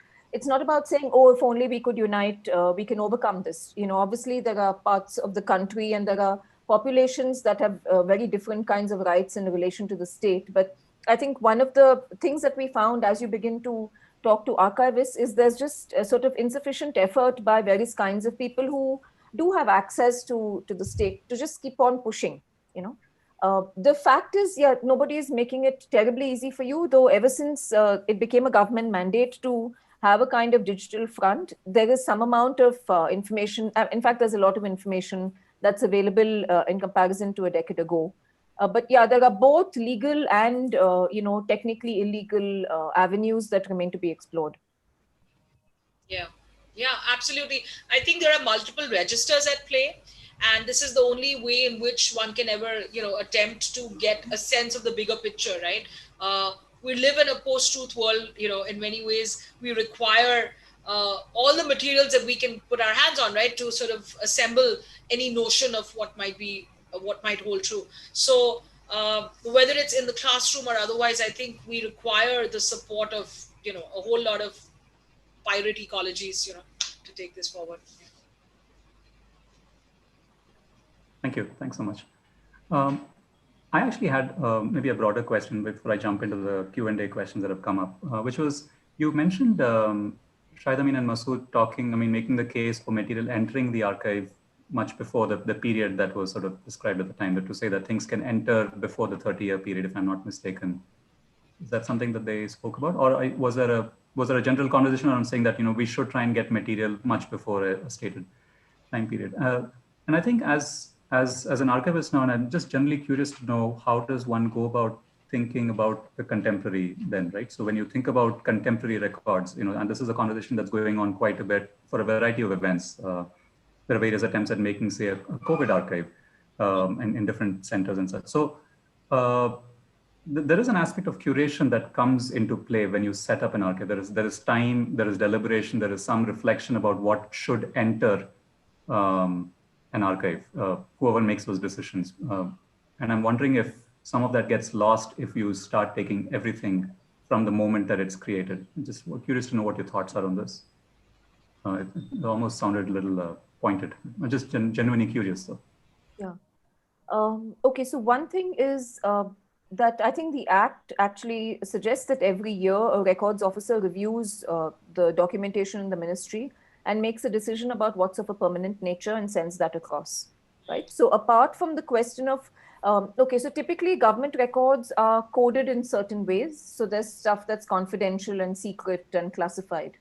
saying, oh, if only we could unite, we can overcome this. Obviously there are parts of the country and there are populations that have very different kinds of rights in relation to the state. But I think one of the things that we found as you begin to talk to archivists is there's just a sort of insufficient effort by various kinds of people who do have access to the state to just keep on pushing. The fact is, yeah, nobody is making it terribly easy for you, though ever since it became a government mandate to have a kind of digital front, there is some amount of information. In fact, there's a lot of information that's available in comparison to a decade ago. But yeah, there are both legal and, technically illegal avenues that remain to be explored. Yeah, absolutely. I think there are multiple registers at play, and this is the only way in which one can ever, attempt to get a sense of the bigger picture, right? We live in a post-truth world, in many ways. We require all the materials that we can put our hands on, right, to sort of assemble any notion of what might hold true. So whether it's in the classroom or otherwise, I think we require the support of, a whole lot of pirate ecologies, to take this forward. Thank you. Thanks so much. I actually had maybe a broader question before I jump into the Q&A questions that have come up, which was, you mentioned Shahid Amin and Masood making the case for material entering the archive much before the period that was sort of described at the time, but to say that things can enter before the 30-year period, if I'm not mistaken. Is that something that they spoke about? Or was there a general conversation around saying that, we should try and get material much before a stated time period? And I think as an archivist now, and I'm just generally curious to know, how does one go about thinking about the contemporary then, right? So when you think about contemporary records, and this is a conversation that's going on quite a bit for a variety of events. There are various attempts at making, say, a COVID archive in different centers and such. So there is an aspect of curation that comes into play when you set up an archive. There is time, there is deliberation, there is some reflection about what should enter an archive, whoever makes those decisions. And I'm wondering if some of that gets lost if you start taking everything from the moment that it's created. I'm just curious to know what your thoughts are on this. It almost sounded a little pointed. I'm just genuinely curious though. Yeah. Okay, so one thing is that I think the Act actually suggests that every year a records officer reviews the documentation in the ministry and makes a decision about what's of a permanent nature and sends that across, right? So apart from the question of, okay, so typically government records are coded in certain ways. So there's stuff that's confidential and secret and classified,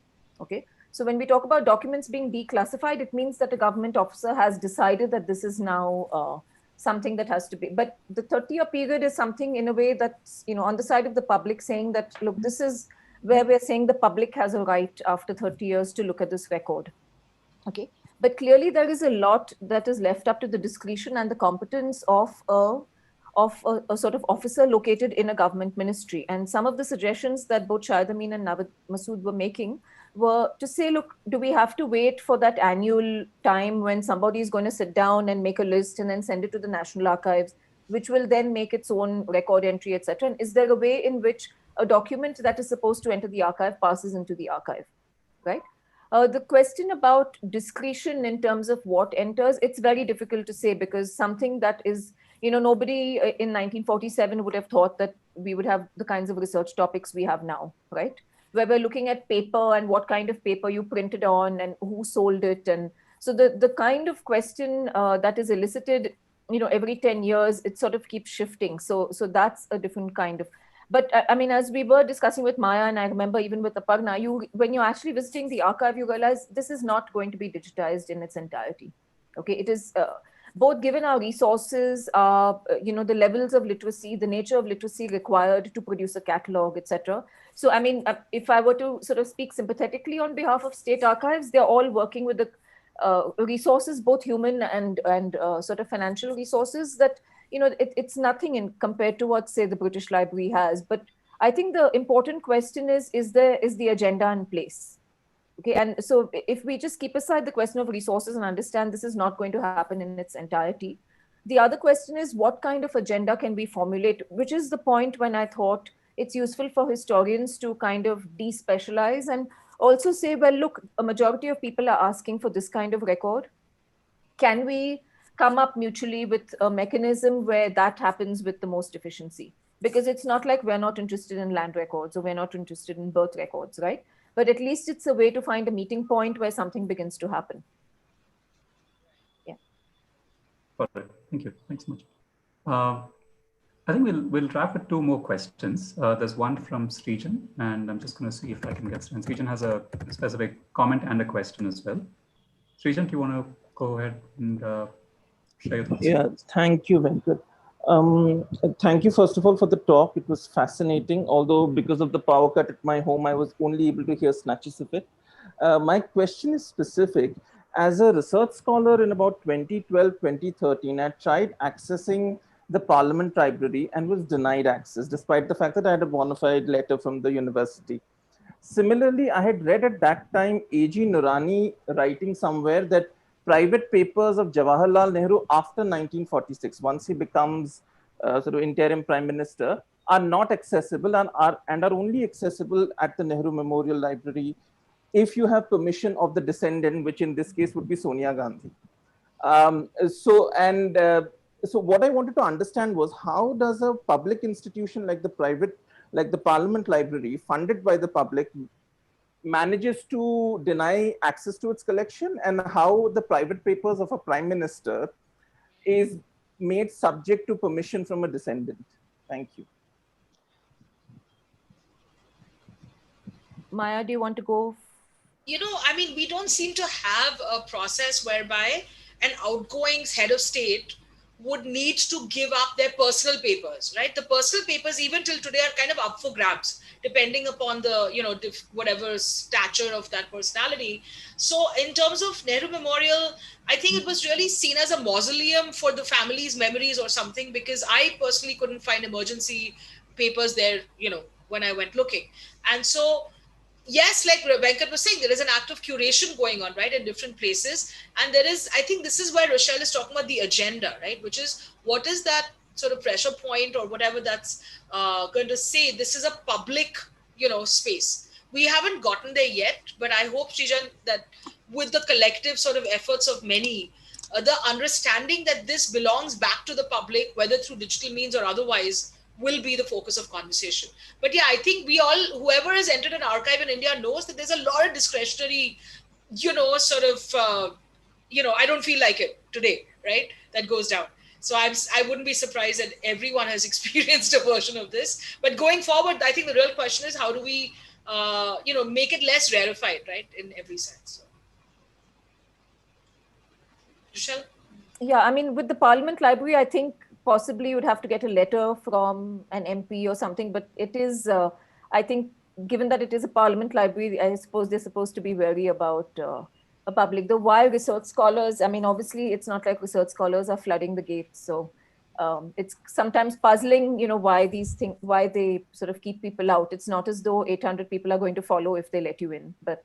okay? So when we talk about documents being declassified, it means that a government officer has decided that this is now something that has to be, but the 30-year period is something in a way that's, on the side of the public saying that, look, this is where we're saying the public has a right after 30 years to look at this record. Okay. But clearly there is a lot that is left up to the discretion and the competence of a sort of officer located in a government ministry. And some of the suggestions that both Shahid Amin and Navid Masood were making were to say, look, do we have to wait for that annual time when somebody is going to sit down and make a list and then send it to the National Archives, which will then make its own record entry, etc. And is there a way in which a document that is supposed to enter the archive passes into the archive, right? The question about discretion in terms of what enters, it's very difficult to say because something that is, nobody in 1947 would have thought that we would have the kinds of research topics we have now, right? Where we're looking at paper and what kind of paper you printed on and who sold it. And so the kind of question that is elicited, every 10 years, it sort of keeps shifting. So that's a different kind of, but I mean, as we were discussing with Maya, and I remember even with Aparna, when you're actually visiting the archive, you realize this is not going to be digitized in its entirety. Okay, it is both given our resources, the levels of literacy, the nature of literacy required to produce a catalog, etc. So, I mean, if I were to sort of speak sympathetically on behalf of state archives, they're all working with the resources, both human and sort of financial resources that, it's nothing compared to what, say, the British Library has. But I think the important question is the agenda in place? Okay, and so if we just keep aside the question of resources and understand this is not going to happen in its entirety, the other question is what kind of agenda can we formulate, which is the point when I thought it's useful for historians to kind of despecialize and also say, well, look, a majority of people are asking for this kind of record. Can we come up mutually with a mechanism where that happens with the most efficiency? Because it's not like we're not interested in land records or we're not interested in birth records, right? But at least it's a way to find a meeting point where something begins to happen. Yeah. Perfect. Thank you. Thanks so much. I think we'll wrap with two more questions. There's one from Srijan, and I'm just going to see if I can get. And Srijan has a specific comment and a question as well. Srijan, do you want to go ahead and share your thoughts? Yeah, thank you, Venkat. Thank you, first of all, for the talk. It was fascinating, although because of the power cut at my home, I was only able to hear snatches of it. My question is specific. As a research scholar in about 2012, 2013, I tried accessing the Parliament Library and was denied access, despite the fact that I had a bona fide letter from the university. Similarly, I had read at that time A.G. Nurani writing somewhere that private papers of Jawaharlal Nehru after 1946, once he becomes sort of interim prime minister, are not accessible and are only accessible at the Nehru Memorial Library if you have permission of the descendant, which in this case would be Sonia Gandhi. So what I wanted to understand was, how does a public institution like the Parliament Library, funded by the public, manages to deny access to its collection, and how the private papers of a prime minister is made subject to permission from a descendant? Thank you. Maya, do you want to go? I mean, we don't seem to have a process whereby an outgoing head of state would need to give up their personal papers, right? The personal papers, even till today, are kind of up for grabs, depending upon the, whatever stature of that personality. So in terms of Nehru Memorial, I think it was really seen as a mausoleum for the family's memories or something, because I personally couldn't find emergency papers there, when I went looking. And so, yes, like Venkat was saying, there is an act of curation going on, right, in different places. And there is, I think this is where Rochelle is talking about the agenda, right, which is what is that sort of pressure point or whatever that's going to say, this is a public, space. We haven't gotten there yet, but I hope, Srijan, that with the collective sort of efforts of many, the understanding that this belongs back to the public, whether through digital means or otherwise, will be the focus of conversation. But yeah, I think we all, whoever has entered an archive in India knows that there's a lot of discretionary, sort of, I don't feel like it today, right? That goes down. So I wouldn't be surprised that everyone has experienced a version of this. But going forward, I think the real question is how do we, make it less rarefied, right, in every sense. So. Rochelle? Yeah, I mean, with the Parliament Library, I think possibly you'd have to get a letter from an MP or something, but it is, I think, given that it is a Parliament Library, I suppose they're supposed to be wary about a public. The why research scholars, I mean, obviously it's not like research scholars are flooding the gates. So it's sometimes puzzling, why these things, why they sort of keep people out. It's not as though 800 people are going to follow if they let you in, but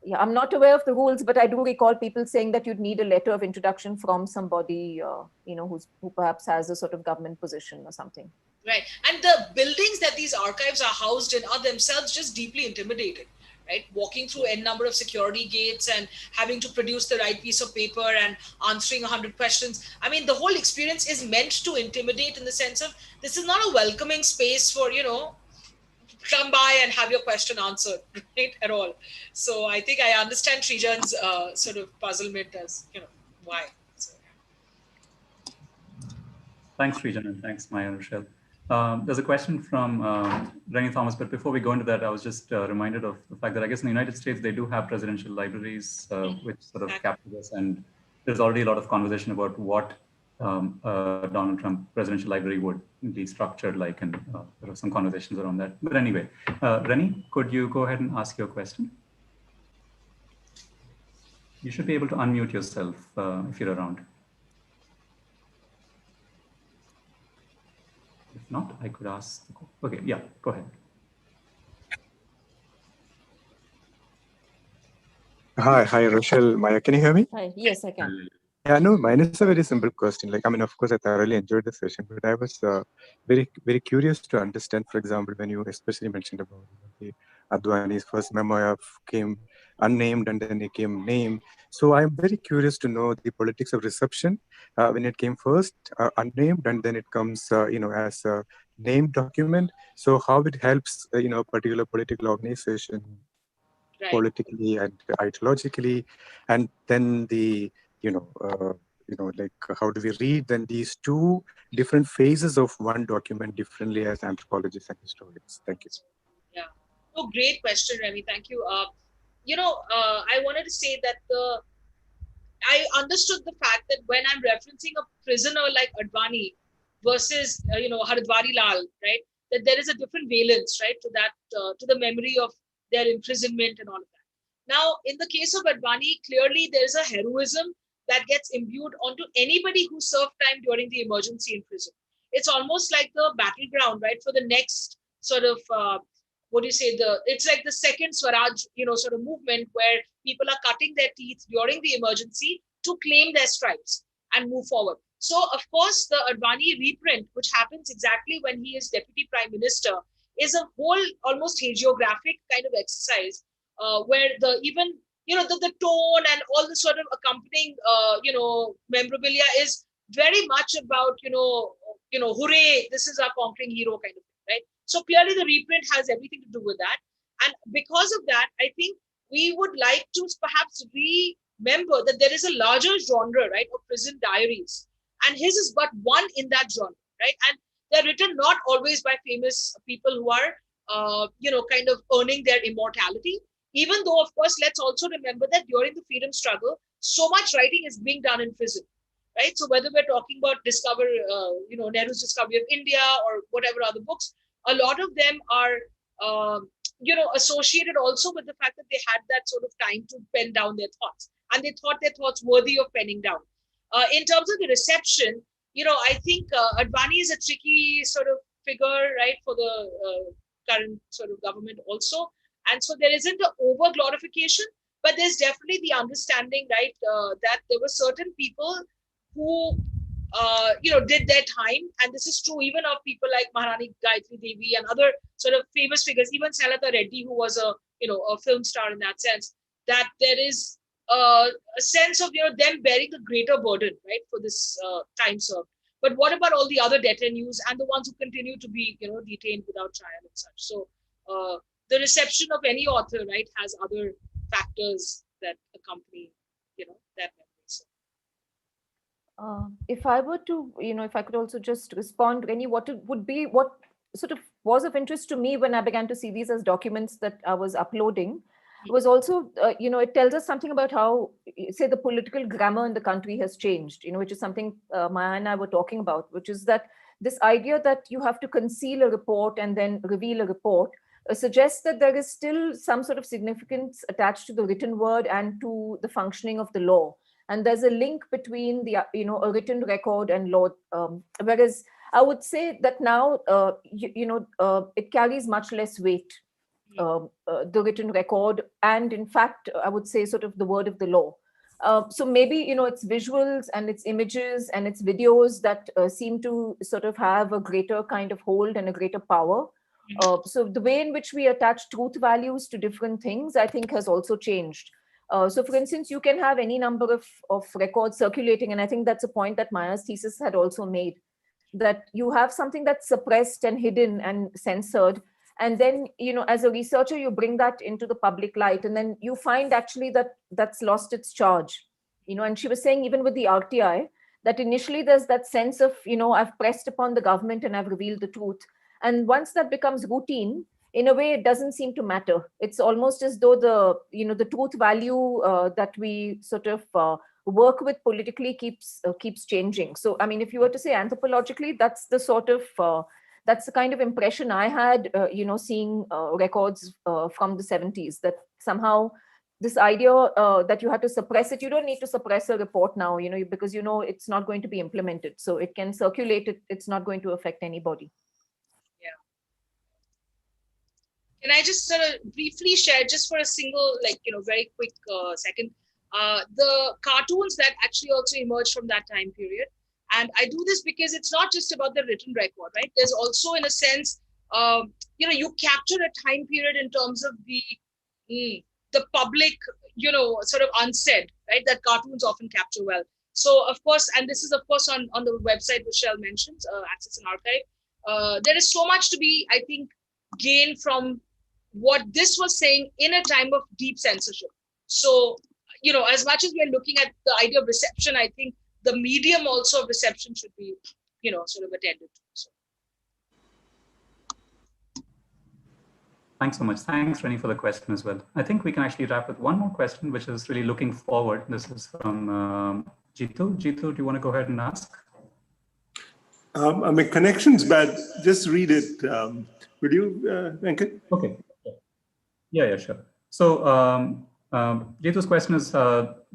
yeah, I'm not aware of the rules, but I do recall people saying that you'd need a letter of introduction from somebody, who perhaps has a sort of government position or something. Right. And the buildings that these archives are housed in are themselves just deeply intimidating, right? Walking through n number of security gates and having to produce the right piece of paper and answering 100 questions. I mean, the whole experience is meant to intimidate in the sense of this is not a welcoming space for, come by and have your question answered, right, at all. So I think I understand Srijan's sort of puzzlement as, why. So, yeah. Thanks, Srijan, and thanks, Maya and Rochelle. There's a question from Rennie Thomas, but before we go into that, I was just reminded of the fact that I guess in the United States, they do have presidential libraries, which sort of capture this, and there's already a lot of conversation about what Donald Trump presidential library would be structured like, and there are some conversations around that. But anyway, Rennie, could you go ahead and ask your question? You should be able to unmute yourself if you're around. If not, I could ask. Okay, yeah, go ahead. Hi, Rochelle, Maya, can you hear me? Hi, yes, I can. Yeah, no, mine is a very simple question. Like, I mean, of course, I thoroughly enjoyed the session, but I was very, very curious to understand, for example, when you especially mentioned about the Advani's first memoir came unnamed and then it came named. So I'm very curious to know the politics of reception when it came first unnamed and then it comes, as a named document. So how it helps, a particular political organization politically and ideologically, and then the like how do we read then these two different phases of one document differently as anthropologists and historians? Thank you. Yeah. Oh, great question, Remy. Thank you. I wanted to say that I understood the fact that when I'm referencing a prisoner like Advani versus Haridwari Lal, right, that there is a different valence, right, to that to the memory of their imprisonment and all of that. Now, in the case of Advani, clearly there's a heroism that gets imbued onto anybody who served time during the emergency in prison. It's almost like the battleground, right, for the next sort of, it's like the second Swaraj, sort of movement where people are cutting their teeth during the emergency to claim their stripes and move forward. So, of course, the Advani reprint, which happens exactly when he is Deputy Prime Minister, is a whole almost hagiographic kind of exercise where the tone and all the sort of accompanying, memorabilia is very much about, hooray, this is our conquering hero kind of thing, right? So clearly the reprint has everything to do with that. And because of that, I think we would like to perhaps remember that there is a larger genre, right, of prison diaries. And his is but one in that genre, right? And they're written not always by famous people who are, kind of earning their immortality. Even though, of course, let's also remember that during the freedom struggle, so much writing is being done in prison. right? So whether we're talking about Nehru's Discovery of India or whatever other books, a lot of them are, associated also with the fact that they had that sort of time to pen down their thoughts, and they thought their thoughts worthy of penning down. In terms of the reception, I think Advani is a tricky sort of figure, right, for the current sort of government also. And so there isn't an over glorification, but there's definitely the understanding, right, that there were certain people who, did their time. And this is true even of people like Maharani Gayatri Devi and other sort of famous figures, even Salata Reddy, who was a film star in that sense, that there is a sense of, them bearing the greater burden, right, for this time served. But what about all the other detainees and the ones who continue to be, detained without trial and such? So the reception of any author, right, has other factors that accompany, that memory. So. If I were to, if I could also just respond, Rennie, what sort of was of interest to me when I began to see these as documents that I was uploading was also, it tells us something about how, say, the political grammar in the country has changed, which is something Maya and I were talking about, which is that this idea that you have to conceal a report and then reveal a report suggests that there is still some sort of significance attached to the written word and to the functioning of the law. And there's a link between the, a written record and law, whereas I would say that now, it carries much less weight. The written record and in fact I would say sort of the word of the law. So maybe it's visuals and it's images and it's videos that seem to sort of have a greater kind of hold and a greater power. So the way in which we attach truth values to different things I think has also changed. So for instance, you can have any number of records circulating, and I think that's a point that Maya's thesis had also made, that you have something that's suppressed and hidden and censored. And then, as a researcher, you bring that into the public light, and then you find actually that that's lost its charge. And she was saying even with the RTI, that initially there's that sense of, I've pressed upon the government and I've revealed the truth. And once that becomes routine, in a way, it doesn't seem to matter. It's almost as though the truth value that we sort of work with politically keeps changing. So, I mean, if you were to say anthropologically, that's the sort of that's the kind of impression I had, seeing records from the 70s, that somehow this idea that you have to suppress it, you don't need to suppress a report now, because it's not going to be implemented. So it can circulate, it's not going to affect anybody. Yeah. Can I just sort of briefly share, just for a single, very quick second, the cartoons that actually also emerged from that time period. And I do this because it's not just about the written record, right? There's also, in a sense, you capture a time period in terms of the public, sort of unsaid, right? That cartoons often capture well. So, of course, and this is, of course, on the website Rochelle mentions, Access and Archive. There is so much to be, I think, gained from what this was saying in a time of deep censorship. So, as much as we're looking at the idea of reception, I think the medium also of reception should be, sort of attended to. So. Thanks so much. Thanks, Rennie, for the question as well. I think we can actually wrap with one more question, which is really looking forward. This is from Jitu. Jitu, do you want to go ahead and ask? My connection's bad. Just read it. Would you, Venkat? Okay. Yeah, sure. So Jitu's question is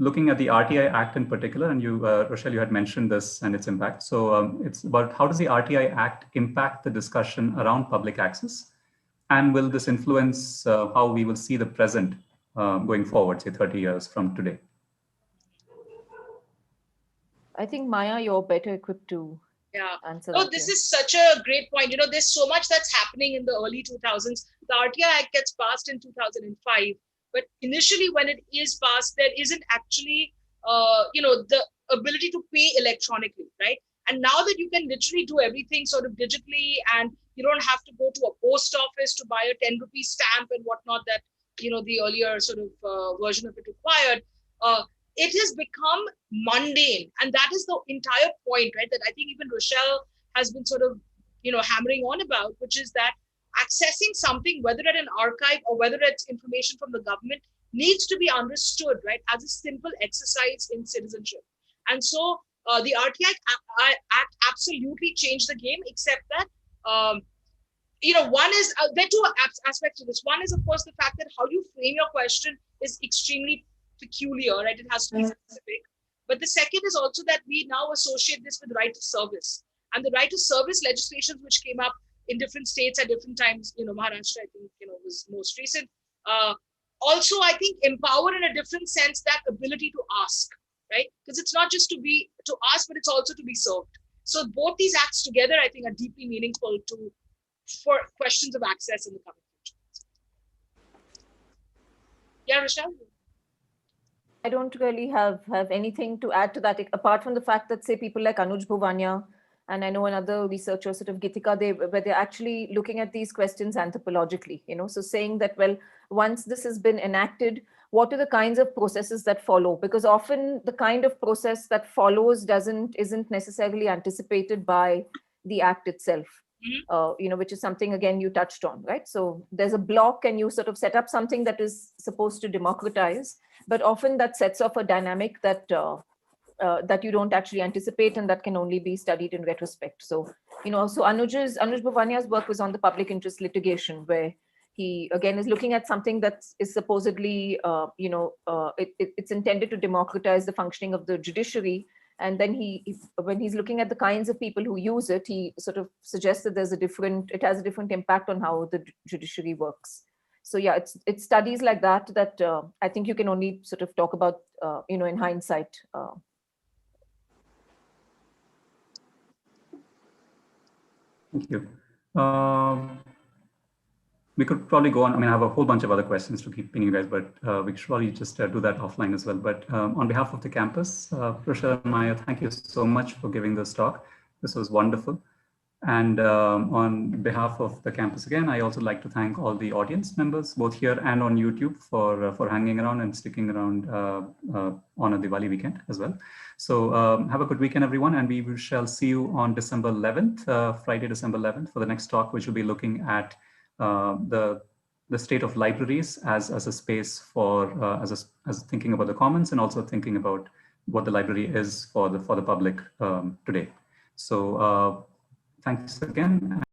looking at the RTI Act in particular, and you, Rochelle, you had mentioned this and its impact. So it's about how does the RTI Act impact the discussion around public access? And will this influence how we will see the present going forward, say 30 years from today? I think, Maya, you're better equipped to answer that. This is such a great point. There's so much that's happening in the early 2000s. The RTI Act gets passed in 2005. But initially, when it is passed, there isn't actually, the ability to pay electronically, right? And now that you can literally do everything sort of digitally, and you don't have to go to a post office to buy a 10 rupee stamp and whatnot that, the earlier sort of version of it required, it has become mundane. And that is the entire point, right? That I think even Rochelle has been sort of, hammering on about, which is that accessing something, whether at an archive or whether it's information from the government, needs to be understood, right, as a simple exercise in citizenship. And so The RTI Act absolutely changed the game, except that, one is, there are two aspects to this. One is, of course, the fact that how you frame your question is extremely peculiar, right? It has to be specific. But the second is also that we now associate this with right to service. And the right to service legislations which came up in different states at different times, Maharashtra, I think, was most recent. Also, I think empower in a different sense that ability to ask, right? Because it's not just to ask, but it's also to be served. So both these acts together, I think, are deeply meaningful for questions of access in the coming future. Yeah, Rochelle? I don't really have anything to add to that, apart from the fact that, say, people like Anuj Bhuvania, and I know another researcher, sort of Gitika, where they're actually looking at these questions anthropologically, so saying that, well, once this has been enacted, what are the kinds of processes that follow? Because often the kind of process that follows isn't necessarily anticipated by the act itself. Which is something, again, you touched on, right? So there's a block and you sort of set up something that is supposed to democratize, but often that sets off a dynamic that you don't actually anticipate, and that can only be studied in retrospect. So, so Anuj Bhuvania's work was on the public interest litigation, where he, again, is looking at something that is supposedly, it's intended to democratize the functioning of the judiciary. And then when he's looking at the kinds of people who use it, he sort of suggests that it has a different impact on how the judiciary works. So yeah, it's studies like that I think you can only sort of talk about, in hindsight. Thank you. We could probably go on. I mean, I have a whole bunch of other questions to keep pinging you guys, but we should probably just do that offline as well. But on behalf of the campus, Rochelle and Maya, thank you so much for giving this talk. This was wonderful. And on behalf of the campus again, I also like to thank all the audience members, both here and on YouTube, for hanging around and sticking around on a Diwali weekend as well. So have a good weekend, everyone, and we shall see you on December 11th, Friday, December 11th, for the next talk, which will be looking at the state of libraries as a space for as thinking about the commons, and also thinking about what the library is for the public today. So thanks again.